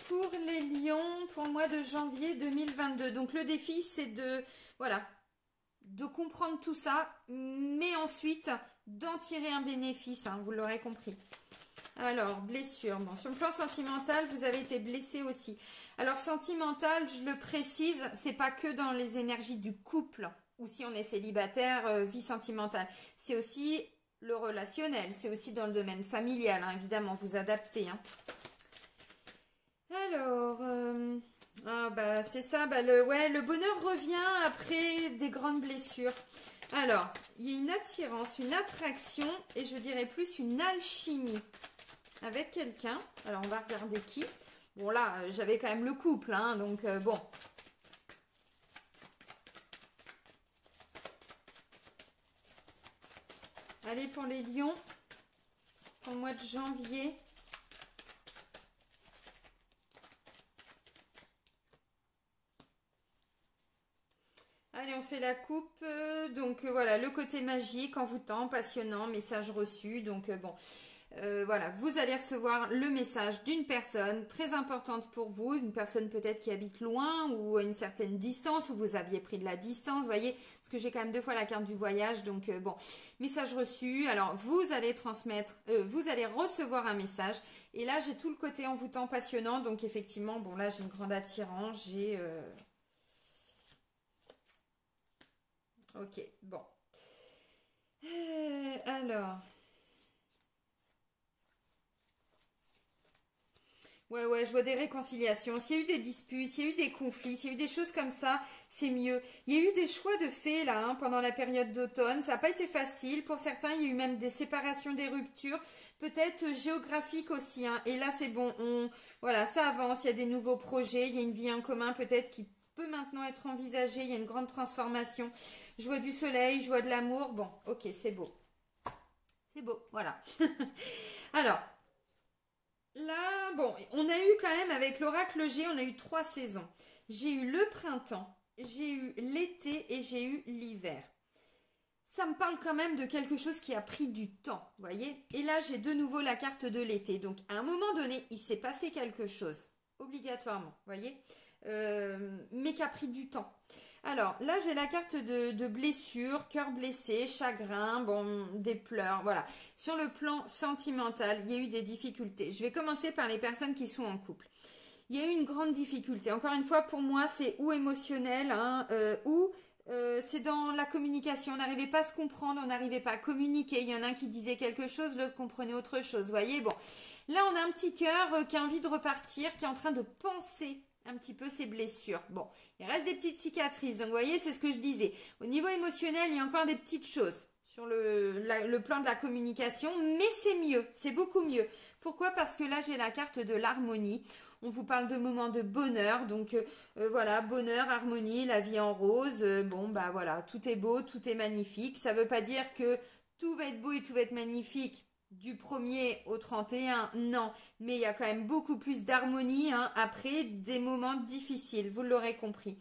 Pour les lions, pour le mois de janvier 2022. Donc le défi, c'est de, voilà, de comprendre tout ça, mais ensuite d'en tirer un bénéfice, hein, vous l'aurez compris. Alors, blessure. Bon, sur le plan sentimental, vous avez été blessé aussi. Alors, sentimental, je le précise, c'est pas que dans les énergies du couple, ou si on est célibataire, vie sentimentale. C'est aussi le relationnel, c'est aussi dans le domaine familial, hein, évidemment, vous adaptez. Hein. Alors, ah bah, c'est ça, bah, le bonheur revient après des grandes blessures. Alors, il y a une attirance, une attraction, et je dirais plus une alchimie avec quelqu'un. Alors, on va regarder qui. Bon, là, j'avais quand même le couple, hein, donc bon. Allez, pour les lions, pour le mois de janvier. Allez, on fait la coupe. Donc, voilà, le côté magique, envoûtant, passionnant, message reçu. Donc, bon. Voilà, vous allez recevoir le message d'une personne très importante pour vous, une personne peut-être qui habite loin ou à une certaine distance, où vous aviez pris de la distance, vous voyez, parce que j'ai quand même 2 fois la carte du voyage, donc bon, message reçu, alors vous allez transmettre, vous allez recevoir un message, et là j'ai tout le côté envoûtant, passionnant, donc effectivement, bon là j'ai une grande attirance, j'ai... Ok, bon. Alors... Ouais, je vois des réconciliations. S'il y a eu des disputes, s'il y a eu des conflits, s'il y a eu des choses comme ça, c'est mieux. Il y a eu des choix de fait là, hein, pendant la période d'automne. Ça n'a pas été facile. Pour certains, il y a eu même des séparations, des ruptures, peut-être géographiques aussi. Hein. Et là, c'est bon. Voilà, ça avance. Il y a des nouveaux projets. Il y a une vie en commun peut-être qui peut maintenant être envisagée. Il y a une grande transformation. Je vois du soleil, je vois de l'amour. Bon, ok, c'est beau. C'est beau, voilà. Alors. Là, bon, on a eu quand même avec l'oracle G, on a eu 3 saisons. J'ai eu le printemps, j'ai eu l'été et j'ai eu l'hiver. Ça me parle quand même de quelque chose qui a pris du temps, vous voyez. Et là, j'ai de nouveau la carte de l'été. Donc, à un moment donné, il s'est passé quelque chose, obligatoirement, vous voyez, mais qui a pris du temps. Alors, là, j'ai la carte de blessure, cœur blessé, chagrin, bon, des pleurs, voilà. Sur le plan sentimental, il y a eu des difficultés. Je vais commencer par les personnes qui sont en couple. Il y a eu une grande difficulté. Encore une fois, pour moi, c'est ou émotionnel, hein, ou c'est dans la communication. On n'arrivait pas à se comprendre, on n'arrivait pas à communiquer. Il y en a un qui disait quelque chose, l'autre comprenait autre chose. Vous voyez, bon. Là, on a un petit cœur qui a envie de repartir, qui est en train de penser un petit peu ses blessures. Bon, il reste des petites cicatrices. Donc, vous voyez, c'est ce que je disais. Au niveau émotionnel, il y a encore des petites choses sur le plan de la communication, mais c'est mieux, c'est beaucoup mieux. Pourquoi? Parce que là, j'ai la carte de l'harmonie. On vous parle de moments de bonheur, donc voilà, bonheur, harmonie, la vie en rose. Bon, bah voilà, tout est beau, tout est magnifique. Ça ne veut pas dire que tout va être beau et tout va être magnifique du 1er au 31, non. Mais il y a quand même beaucoup plus d'harmonie hein, après des moments difficiles, vous l'aurez compris.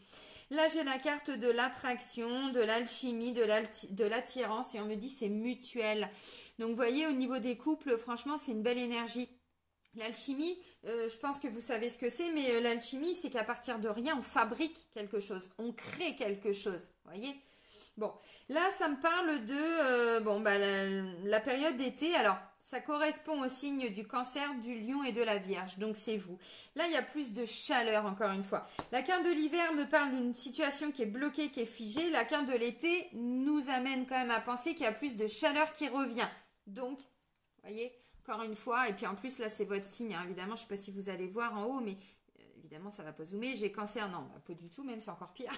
Là, j'ai la carte de l'attraction, de l'alchimie, de l'attirance et on me dit c'est mutuel. Donc, vous voyez, au niveau des couples, franchement, c'est une belle énergie. L'alchimie, je pense que vous savez ce que c'est, mais l'alchimie, c'est qu'à partir de rien, on fabrique quelque chose, on crée quelque chose, vous voyez. Bon, là, ça me parle de bon, bah, la période d'été. Alors, ça correspond au signe du cancer, du lion et de la vierge. Donc, c'est vous. Là, il y a plus de chaleur, encore une fois. La carte de l'hiver me parle d'une situation qui est bloquée, qui est figée. La carte de l'été nous amène quand même à penser qu'il y a plus de chaleur qui revient. Donc, vous voyez, encore une fois. Et puis, en plus, là, c'est votre signe. Hein. Évidemment, je ne sais pas si vous allez voir en haut, mais évidemment, ça ne va pas zoomer. J'ai cancer, non, pas du tout, même c'est encore pire.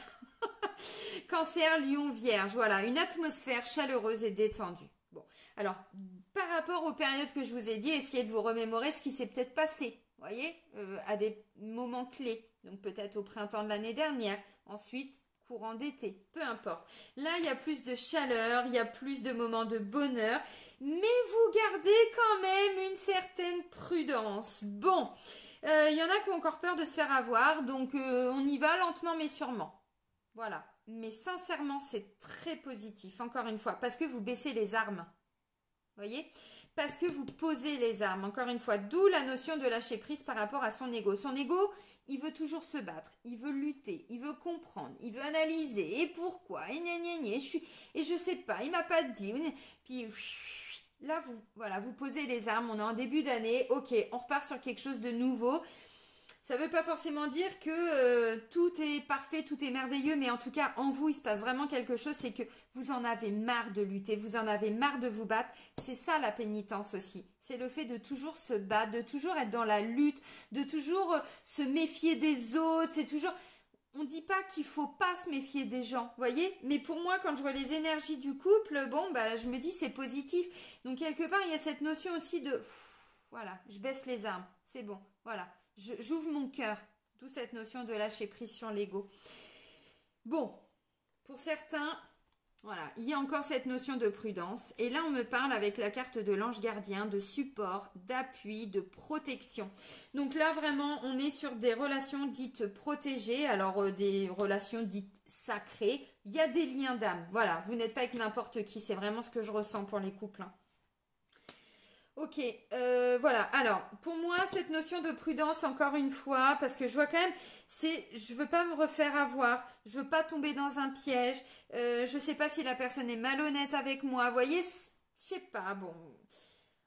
Cancer, lion, vierge, voilà, une atmosphère chaleureuse et détendue. Bon, alors, par rapport aux périodes que je vous ai dit, essayez de vous remémorer ce qui s'est peut-être passé, vous voyez, à des moments clés. Donc peut-être au printemps de l'année dernière. Ensuite, courant d'été, peu importe. Là, il y a plus de chaleur, il y a plus de moments de bonheur, mais vous gardez quand même une certaine prudence. Bon, il y en a qui ont encore peur de se faire avoir, donc on y va lentement mais sûrement. Voilà, mais sincèrement, c'est très positif, encore une fois, parce que vous baissez les armes. Voyez, parce que vous posez les armes, encore une fois, d'où la notion de lâcher prise par rapport à son ego. Son ego, il veut toujours se battre, il veut lutter, il veut comprendre, il veut analyser, et pourquoi, et gna gna gna, et je sais pas, il m'a pas dit, puis là, voilà, vous posez les armes, on est en début d'année, ok, on repart sur quelque chose de nouveau. Ça ne veut pas forcément dire que tout est parfait, tout est merveilleux, mais en tout cas, en vous, il se passe vraiment quelque chose, c'est que vous en avez marre de lutter, vous en avez marre de vous battre. C'est ça la pénitence aussi. C'est le fait de toujours se battre, de toujours être dans la lutte, de toujours se méfier des autres. C'est toujours... On ne dit pas qu'il ne faut pas se méfier des gens, voyez. Mais pour moi, quand je vois les énergies du couple, bon, bah, je me dis c'est positif. Donc quelque part, il y a cette notion aussi de... Voilà, je baisse les armes, c'est bon, voilà. J'ouvre mon cœur, d'où cette notion de lâcher prise sur l'ego. Bon, pour certains, voilà, il y a encore cette notion de prudence. Et là, on me parle avec la carte de l'ange gardien, de support, d'appui, de protection. Donc là, vraiment, on est sur des relations dites protégées, alors des relations dites sacrées. Il y a des liens d'âme, voilà, vous n'êtes pas avec n'importe qui, c'est vraiment ce que je ressens pour les couples, hein. Ok, voilà. Alors, pour moi, cette notion de prudence, encore une fois, parce que je vois quand même, je veux pas me refaire avoir, je veux pas tomber dans un piège, je sais pas si la personne est malhonnête avec moi, vous voyez, je sais pas, bon.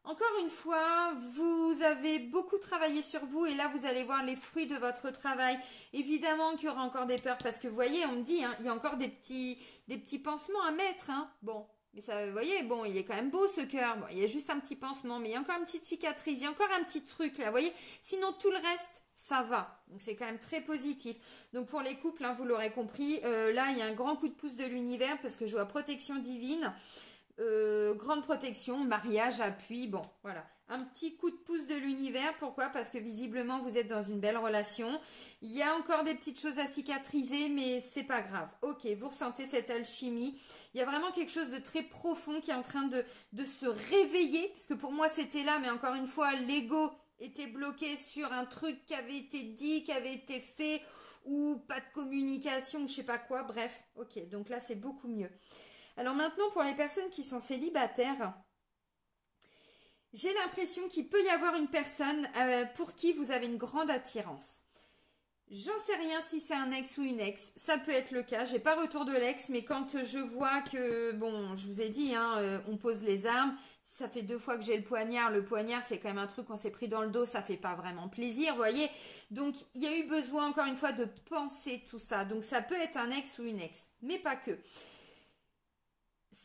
Encore une fois, vous avez beaucoup travaillé sur vous et là, vous allez voir les fruits de votre travail. Évidemment qu'il y aura encore des peurs parce que, vous voyez, on me dit, hein, il y a encore des petits pansements à mettre, hein. Bon. Mais ça, vous voyez, bon, il est quand même beau ce cœur. Bon, il y a juste un petit pansement, mais il y a encore une petite cicatrice, il y a encore un petit truc là, vous voyez. Sinon, tout le reste, ça va. Donc, c'est quand même très positif. Donc, pour les couples, hein, vous l'aurez compris, là, il y a un grand coup de pouce de l'univers parce que je vois protection divine, grande protection, mariage, appui, bon, voilà. Un petit coup de pouce de l'univers, pourquoi? Parce que visiblement, vous êtes dans une belle relation. Il y a encore des petites choses à cicatriser, mais c'est pas grave. Ok, vous ressentez cette alchimie. Il y a vraiment quelque chose de très profond qui est en train de se réveiller, parce que pour moi, c'était là, mais encore une fois, l'ego était bloqué sur un truc qui avait été dit, qui avait été fait, ou pas de communication, ou je sais pas quoi, bref. Ok, donc là, c'est beaucoup mieux. Alors maintenant, pour les personnes qui sont célibataires, j'ai l'impression qu'il peut y avoir une personne pour qui vous avez une grande attirance. J'en sais rien si c'est un ex ou une ex, ça peut être le cas, j'ai pas retour de l'ex, mais quand je vois que, bon, je vous ai dit, hein, on pose les armes, ça fait 2 fois que j'ai le poignard c'est quand même un truc qu'on s'est pris dans le dos, ça fait pas vraiment plaisir, vous voyez, donc il y a eu besoin encore une fois de penser tout ça, donc ça peut être un ex ou une ex, mais pas que.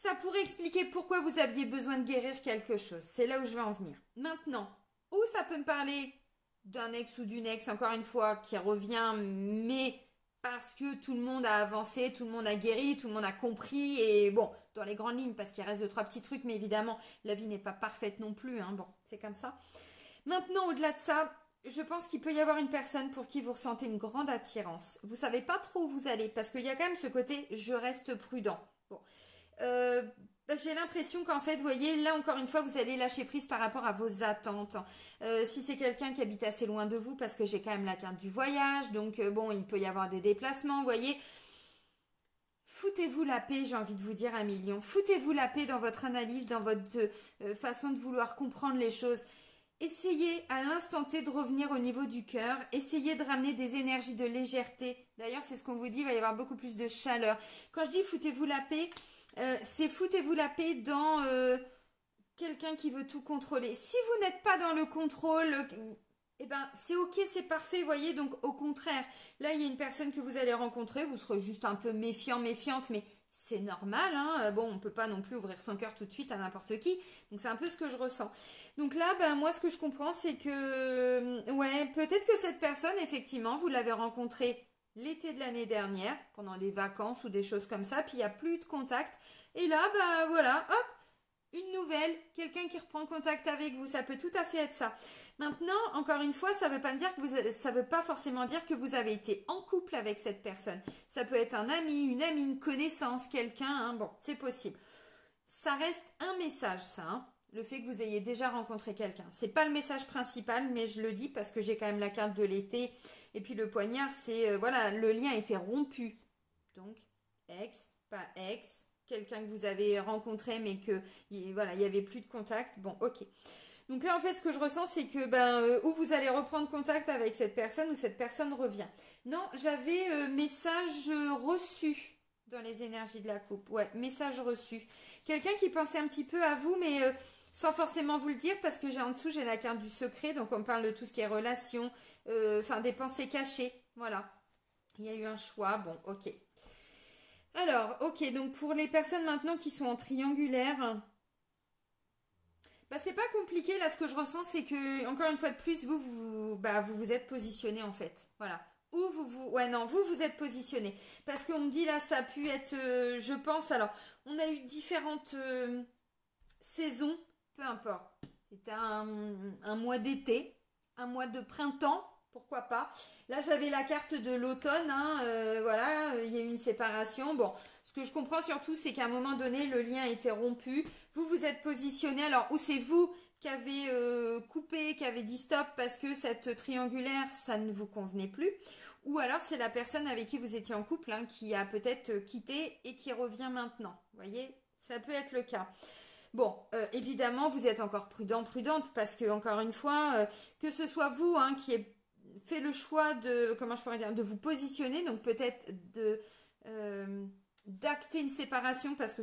Ça pourrait expliquer pourquoi vous aviez besoin de guérir quelque chose. C'est là où je veux en venir. Maintenant, où ça peut me parler d'un ex ou d'une ex, encore une fois, qui revient, mais parce que tout le monde a avancé, tout le monde a guéri, tout le monde a compris, et bon, dans les grandes lignes, parce qu'il reste 2-3 petits trucs, mais évidemment, la vie n'est pas parfaite non plus, hein, bon, c'est comme ça. Maintenant, au-delà de ça, je pense qu'il peut y avoir une personne pour qui vous ressentez une grande attirance. Vous savez pas trop où vous allez, parce qu'il y a quand même ce côté « je reste prudent ». Bon. J'ai l'impression qu'en fait, vous voyez, là encore une fois, vous allez lâcher prise par rapport à vos attentes. Si c'est quelqu'un qui habite assez loin de vous, parce que j'ai quand même la carte du voyage, donc bon, il peut y avoir des déplacements, vous voyez. Foutez-vous la paix, j'ai envie de vous dire 1 million. Foutez-vous la paix dans votre analyse, dans votre façon de vouloir comprendre les choses. Essayez à l'instant T de revenir au niveau du cœur. Essayez de ramener des énergies de légèreté. D'ailleurs, c'est ce qu'on vous dit, il va y avoir beaucoup plus de chaleur. Quand je dis foutez-vous la paix, c'est foutez-vous la paix dans quelqu'un qui veut tout contrôler. Si vous n'êtes pas dans le contrôle, eh ben, c'est ok, c'est parfait, voyez. Donc, au contraire, là, il y a une personne que vous allez rencontrer. Vous serez juste un peu méfiant, méfiante, mais c'est normal, hein. Bon, on peut pas non plus ouvrir son cœur tout de suite à n'importe qui. Donc, c'est un peu ce que je ressens. Donc là, ben, moi, ce que je comprends, c'est que, ouais, peut-être que cette personne, effectivement, vous l'avez rencontrée l'été de l'année dernière, pendant des vacances ou des choses comme ça, puis il n'y a plus de contact. Et là, ben, voilà, hop, une nouvelle, quelqu'un qui reprend contact avec vous, ça peut tout à fait être ça. Maintenant, encore une fois, ça veut pas me dire que ça veut pas forcément dire que vous avez été en couple avec cette personne. Ça peut être un ami, une amie, une connaissance, quelqu'un, hein, bon, c'est possible. Ça reste un message, ça, hein, le fait que vous ayez déjà rencontré quelqu'un. C'est pas le message principal, mais je le dis parce que j'ai quand même la carte de l'été. Et puis le poignard, c'est, voilà, le lien a été rompu. Donc, ex, pas ex, quelqu'un que vous avez rencontré mais que voilà, il n'y avait plus de contact. Bon, ok. Donc là, en fait, ce que je ressens, c'est que ou vous allez reprendre contact avec cette personne ou cette personne revient. Non, j'avais message reçu dans les énergies de la coupe. Ouais, message reçu. Quelqu'un qui pensait un petit peu à vous, mais sans forcément vous le dire, parce que j'ai en dessous, j'ai la carte du secret, donc on parle de tout ce qui est relation, enfin des pensées cachées. Voilà. Il y a eu un choix, bon, ok. Alors, ok, donc pour les personnes maintenant qui sont en triangulaire, bah c'est pas compliqué, là ce que je ressens c'est que, encore une fois de plus, vous êtes positionné en fait, voilà. Ouais non, vous êtes positionné. Parce qu'on me dit là, ça a pu être, je pense, alors, on a eu différentes saisons, peu importe. C'était un mois d'été, un mois de printemps, pourquoi pas. Là, j'avais la carte de l'automne, hein, voilà, il y a eu une séparation. Bon, ce que je comprends surtout, c'est qu'à un moment donné, le lien a été rompu. Vous vous êtes positionné, alors, ou c'est vous qui avez coupé, qui avez dit stop parce que cette triangulaire, ça ne vous convenait plus. Ou alors, c'est la personne avec qui vous étiez en couple, hein, qui a peut-être quitté et qui revient maintenant. Vous voyez, ça peut être le cas. Bon, évidemment, vous êtes encore prudente, parce que, encore une fois, que ce soit vous, hein, qui ait fait le choix de, comment je pourrais dire, de vous positionner, donc peut-être d'acter une séparation parce que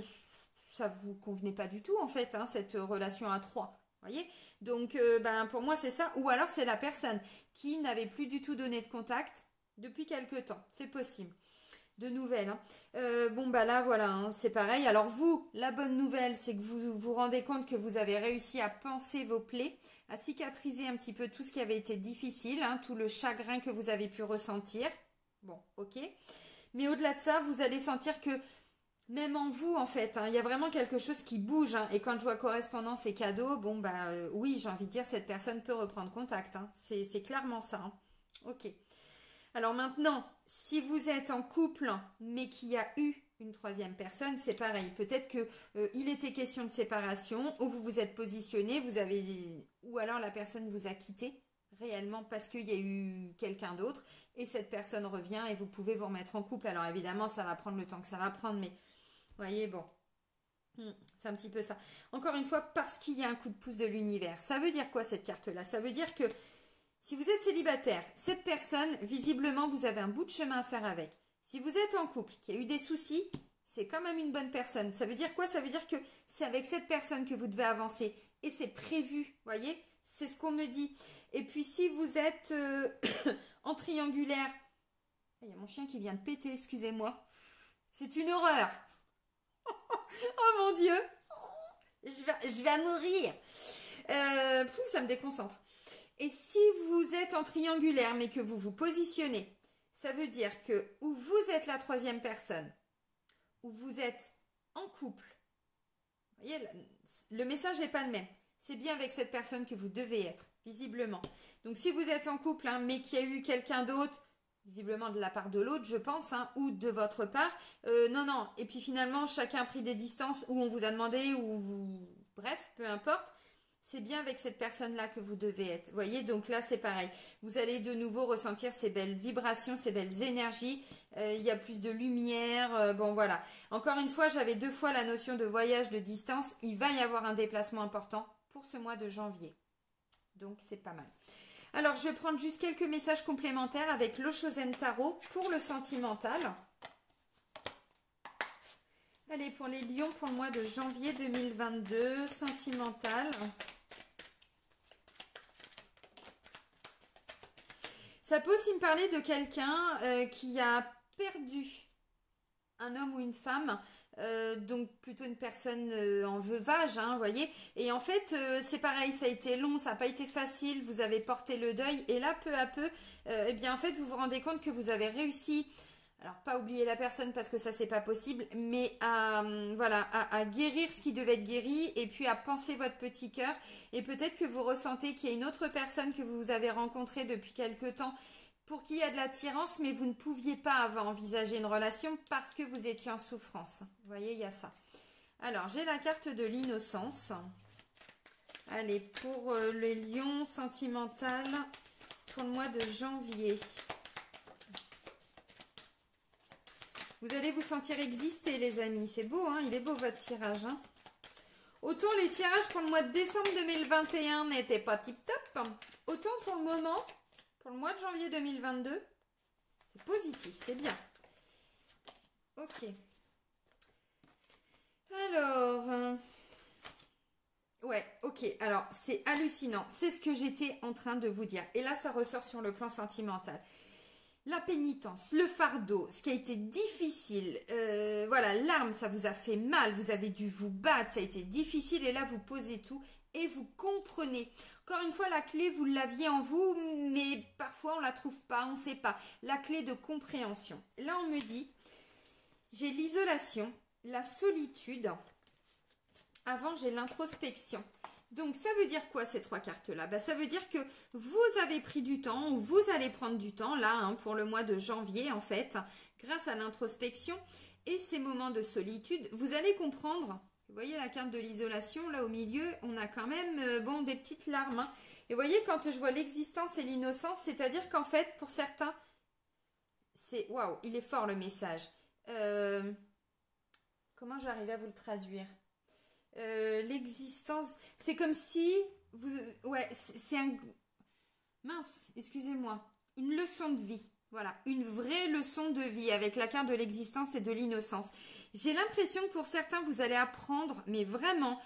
ça vous convenait pas du tout, en fait, hein, cette relation à trois. Voyez, donc pour moi c'est ça, ou alors c'est la personne qui n'avait plus du tout donné de contact depuis quelque temps, c'est possible. De nouvelles, hein. Là voilà, hein, c'est pareil. Alors vous, la bonne nouvelle, c'est que vous vous rendez compte que vous avez réussi à panser vos plaies, à cicatriser un petit peu tout ce qui avait été difficile, hein, tout le chagrin que vous avez pu ressentir. Bon, ok. Mais au-delà de ça, vous allez sentir que même en vous, en fait, hein, il y a vraiment quelque chose qui bouge, hein. Et quand je vois correspondance et cadeau, oui, j'ai envie de dire, cette personne peut reprendre contact, hein. C'est clairement ça, hein. Ok. Alors maintenant, si vous êtes en couple, mais qu'il y a eu une troisième personne, c'est pareil. Peut-être que il était question de séparation, ou vous vous êtes positionné, ou alors la personne vous a quitté réellement parce qu'il y a eu quelqu'un d'autre, et cette personne revient et vous pouvez vous remettre en couple. Alors évidemment, ça va prendre le temps que ça va prendre, mais voyez, bon. C'est un petit peu ça. Encore une fois, parce qu'il y a un coup de pouce de l'univers. Ça veut dire quoi cette carte-là? Ça veut dire que si vous êtes célibataire, cette personne, visiblement, vous avez un bout de chemin à faire avec. Si vous êtes en couple, qui a eu des soucis, c'est quand même une bonne personne. Ça veut dire quoi? Ça veut dire que c'est avec cette personne que vous devez avancer. Et c'est prévu, voyez? C'est ce qu'on me dit. Et puis si vous êtes en triangulaire, il y a mon chien qui vient de péter, excusez-moi. C'est une horreur. Oh mon Dieu. Je vais mourir. Ça me déconcentre. Et si vous êtes en triangulaire mais que vous vous positionnez, ça veut dire que ou vous êtes la troisième personne, ou vous êtes en couple. Vous voyez, le message n'est pas le même. C'est bien avec cette personne que vous devez être, visiblement. Donc si vous êtes en couple, hein, mais qu'il y a eu quelqu'un d'autre, visiblement de la part de l'autre, je pense, hein, ou de votre part, non. Et puis finalement, chacun a pris des distances où on vous a demandé, bref, peu importe. C'est bien avec cette personne-là que vous devez être. Vous voyez, donc là, c'est pareil. Vous allez de nouveau ressentir ces belles vibrations, ces belles énergies. Il y a plus de lumière. Voilà. Encore une fois, j'avais 2 fois la notion de voyage de distance. Il va y avoir un déplacement important pour ce mois de janvier. Donc, c'est pas mal. Alors, je vais prendre juste quelques messages complémentaires avec l'Oshozen Tarot pour le sentimental. Allez, pour les lions, pour le mois de janvier 2022, sentimental. Ça peut aussi me parler de quelqu'un qui a perdu un homme ou une femme, donc plutôt une personne en veuvage, hein, vous voyez. Et en fait, c'est pareil, ça a été long, ça n'a pas été facile, vous avez porté le deuil. Et là, peu à peu, en fait, vous vous rendez compte que vous avez réussi. alors pas oublier la personne parce que ça c'est pas possible, mais à, voilà, à guérir ce qui devait être guéri et puis à penser votre petit cœur. Et peut-être que vous ressentez qu'il y a une autre personne que vous avez rencontrée depuis quelque temps pour qui il y a de l'attirance, mais vous ne pouviez pas avant envisager une relation parce que vous étiez en souffrance. Vous voyez, il y a ça. Alors, j'ai la carte de l'innocence. Allez, pour les lions sentimental pour le mois de janvier. Vous allez vous sentir exister, les amis. C'est beau, hein? Il est beau, votre tirage, hein? Autant les tirages pour le mois de décembre 2021 n'étaient pas tip-top, autant pour le moment, pour le mois de janvier 2022, c'est positif, c'est bien. Ok. Alors, ouais, ok. Alors, c'est hallucinant. C'est ce que j'étais en train de vous dire. Et là, ça ressort sur le plan sentimental. La pénitence, le fardeau, ce qui a été difficile, voilà, l'arme, ça vous a fait mal, vous avez dû vous battre, ça a été difficile et là vous posez tout et vous comprenez. Encore une fois, la clé, vous l'aviez en vous, mais parfois on la trouve pas, on ne sait pas. La clé de compréhension. Là, on me dit, j'ai l'isolation, la solitude, avant j'ai l'introspection. Donc, ça veut dire quoi ces trois cartes-là? Ça veut dire que vous avez pris du temps, ou vous allez prendre du temps, là, hein, pour le mois de janvier, en fait, grâce à l'introspection et ces moments de solitude, vous allez comprendre. Vous voyez la carte de l'isolation, là, au milieu, on a quand même, bon, des petites larmes. Hein. Et vous voyez, quand je vois l'existence et l'innocence, c'est-à-dire qu'en fait, pour certains, c'est... Waouh, il est fort, le message. Comment je vais arriver à vous le traduire? L'existence, c'est comme si vous, ouais, c'est un, mince, excusez-moi, une leçon de vie, voilà, une vraie leçon de vie avec la carte de l'existence et de l'innocence. J'ai l'impression que pour certains, vous allez apprendre, mais vraiment,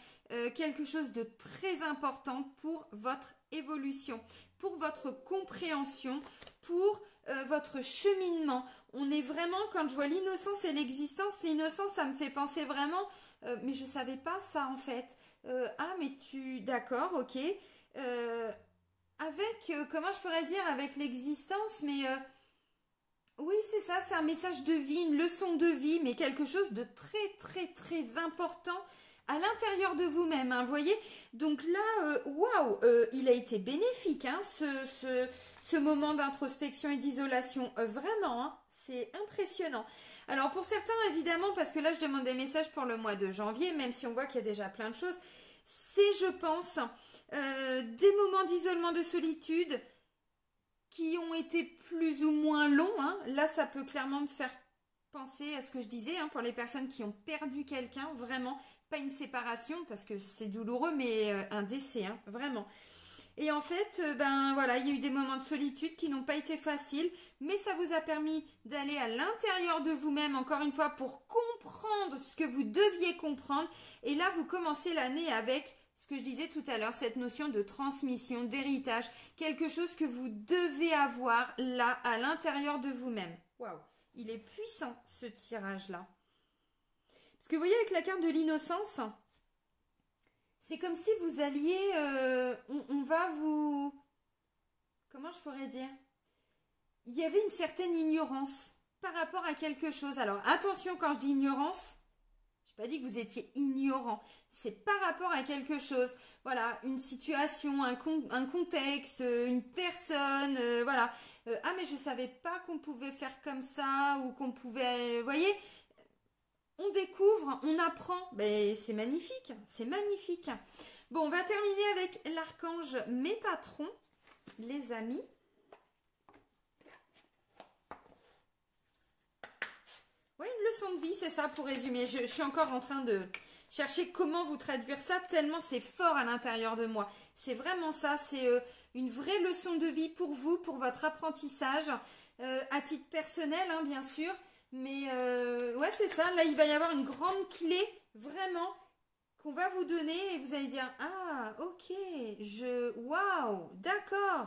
quelque chose de très important pour votre évolution, pour votre compréhension, pour votre cheminement. On est vraiment, quand je vois l'innocence et l'existence, l'innocence, ça me fait penser vraiment... mais je savais pas ça en fait. Ah mais tu... D'accord, ok. Avec, comment je pourrais dire, avec l'existence, mais oui c'est ça, c'est un message de vie, une leçon de vie, mais quelque chose de très très très important à l'intérieur de vous-même, hein, vous voyez. Donc là, waouh, il a été bénéfique, hein, ce moment d'introspection et d'isolation, vraiment, hein, c'est impressionnant. Alors pour certains, évidemment, parce que là, je demande des messages pour le mois de janvier, même si on voit qu'il y a déjà plein de choses, c'est, je pense, des moments d'isolement, de solitude qui ont été plus ou moins longs, hein. Là, ça peut clairement me faire penser à ce que je disais, hein, pour les personnes qui ont perdu quelqu'un, vraiment, pas une séparation, parce que c'est douloureux, mais un décès, hein, vraiment. Et en fait, ben voilà, il y a eu des moments de solitude qui n'ont pas été faciles, mais ça vous a permis d'aller à l'intérieur de vous-même, encore une fois, pour comprendre ce que vous deviez comprendre. Et là, vous commencez l'année avec ce que je disais tout à l'heure, cette notion de transmission, d'héritage, quelque chose que vous devez avoir là, à l'intérieur de vous-même. Waouh, il est puissant, ce tirage-là. Parce que vous voyez, avec la carte de l'innocence... C'est comme si vous alliez, on va vous... Comment je pourrais dire? Il y avait une certaine ignorance par rapport à quelque chose. Alors attention quand je dis ignorance, je n'ai pas dit que vous étiez ignorant. C'est par rapport à quelque chose. Voilà, une situation, un contexte, une personne, voilà. Ah mais je ne savais pas qu'on pouvait faire comme ça ou qu'on pouvait... Vous voyez? On découvre, on apprend, ben, c'est magnifique, c'est magnifique. Bon, on va terminer avec l'archange Métatron, les amis. Oui, une leçon de vie, c'est ça pour résumer. Je suis encore en train de chercher comment vous traduire ça, tellement c'est fort à l'intérieur de moi. C'est vraiment ça, c'est une vraie leçon de vie pour vous, pour votre apprentissage, à titre personnel, hein, bien sûr. Mais ouais, c'est ça. Là, il va y avoir une grande clé, vraiment, qu'on va vous donner et vous allez dire, ah, ok, waouh, d'accord.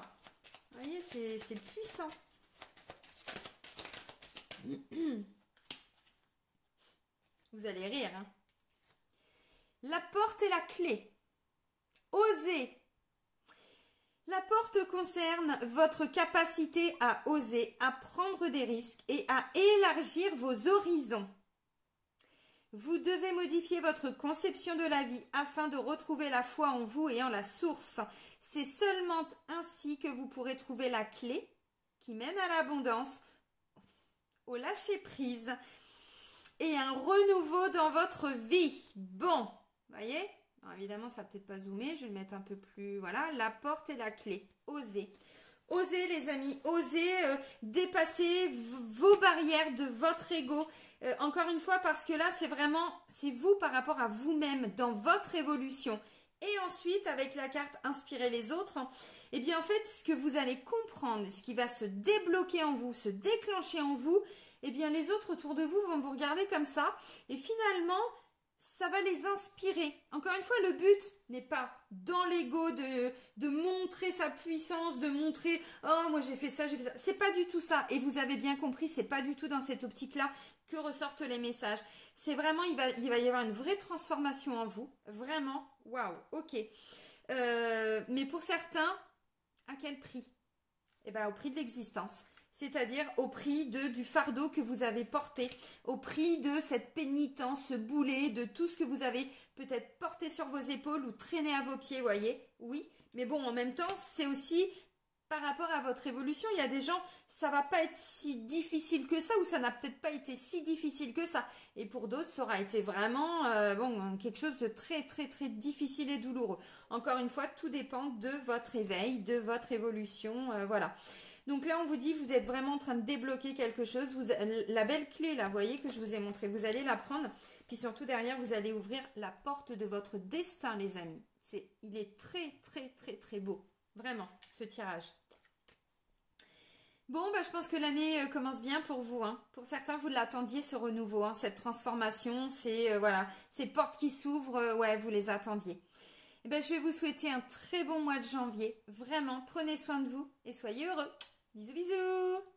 Vous voyez, c'est puissant. Vous allez rire, hein. La porte et la clé. Osez. La porte concerne votre capacité à oser, à prendre des risques et à élargir vos horizons. Vous devez modifier votre conception de la vie afin de retrouver la foi en vous et en la source. C'est seulement ainsi que vous pourrez trouver la clé qui mène à l'abondance, au lâcher-prise et un renouveau dans votre vie. Bon, voyez? Alors évidemment, ça va peut-être pas zoomer, je vais le mettre un peu plus, voilà, la porte et la clé. Osez. Osez les amis, osez dépasser vos barrières de votre ego. Encore une fois, parce que là, c'est vous par rapport à vous-même dans votre évolution. Et ensuite, avec la carte Inspirer les autres, eh bien en fait, ce que vous allez comprendre, ce qui va se débloquer en vous, se déclencher en vous, eh bien les autres autour de vous vont vous regarder comme ça. Et finalement, ça va les inspirer. Encore une fois, le but n'est pas dans l'ego de montrer sa puissance, de montrer « Oh, moi j'ai fait ça, j'ai fait ça ». C'est pas du tout ça. Et vous avez bien compris, c'est pas du tout dans cette optique-là que ressortent les messages. C'est vraiment, il va y avoir une vraie transformation en vous. Vraiment, waouh, ok. Mais pour certains, à quel prix? Eh bien, au prix de l'existence. C'est-à-dire au prix du fardeau que vous avez porté, au prix de cette pénitence, ce boulet, de tout ce que vous avez peut-être porté sur vos épaules ou traîné à vos pieds, voyez? Oui, mais bon, en même temps, c'est aussi par rapport à votre évolution. Il y a des gens, ça va pas être si difficile que ça, ou ça n'a peut-être pas été si difficile que ça. Et pour d'autres, ça aura été vraiment quelque chose de très, très, très difficile et douloureux. Encore une fois, tout dépend de votre éveil, de votre évolution, voilà. Donc là, on vous dit, vous êtes vraiment en train de débloquer quelque chose. La belle clé, là, vous voyez, que je vous ai montré, vous allez la prendre. Puis surtout, derrière, vous allez ouvrir la porte de votre destin, les amis. Il est très, très, très, très beau. Vraiment, ce tirage. Bon, bah, je pense que l'année commence bien pour vous. Hein. Pour certains, vous l'attendiez, ce renouveau, hein, cette transformation, voilà, ces portes qui s'ouvrent, ouais, vous les attendiez. Eh ben, je vais vous souhaiter un très bon mois de janvier. Vraiment, prenez soin de vous et soyez heureux. Bisous, bisous!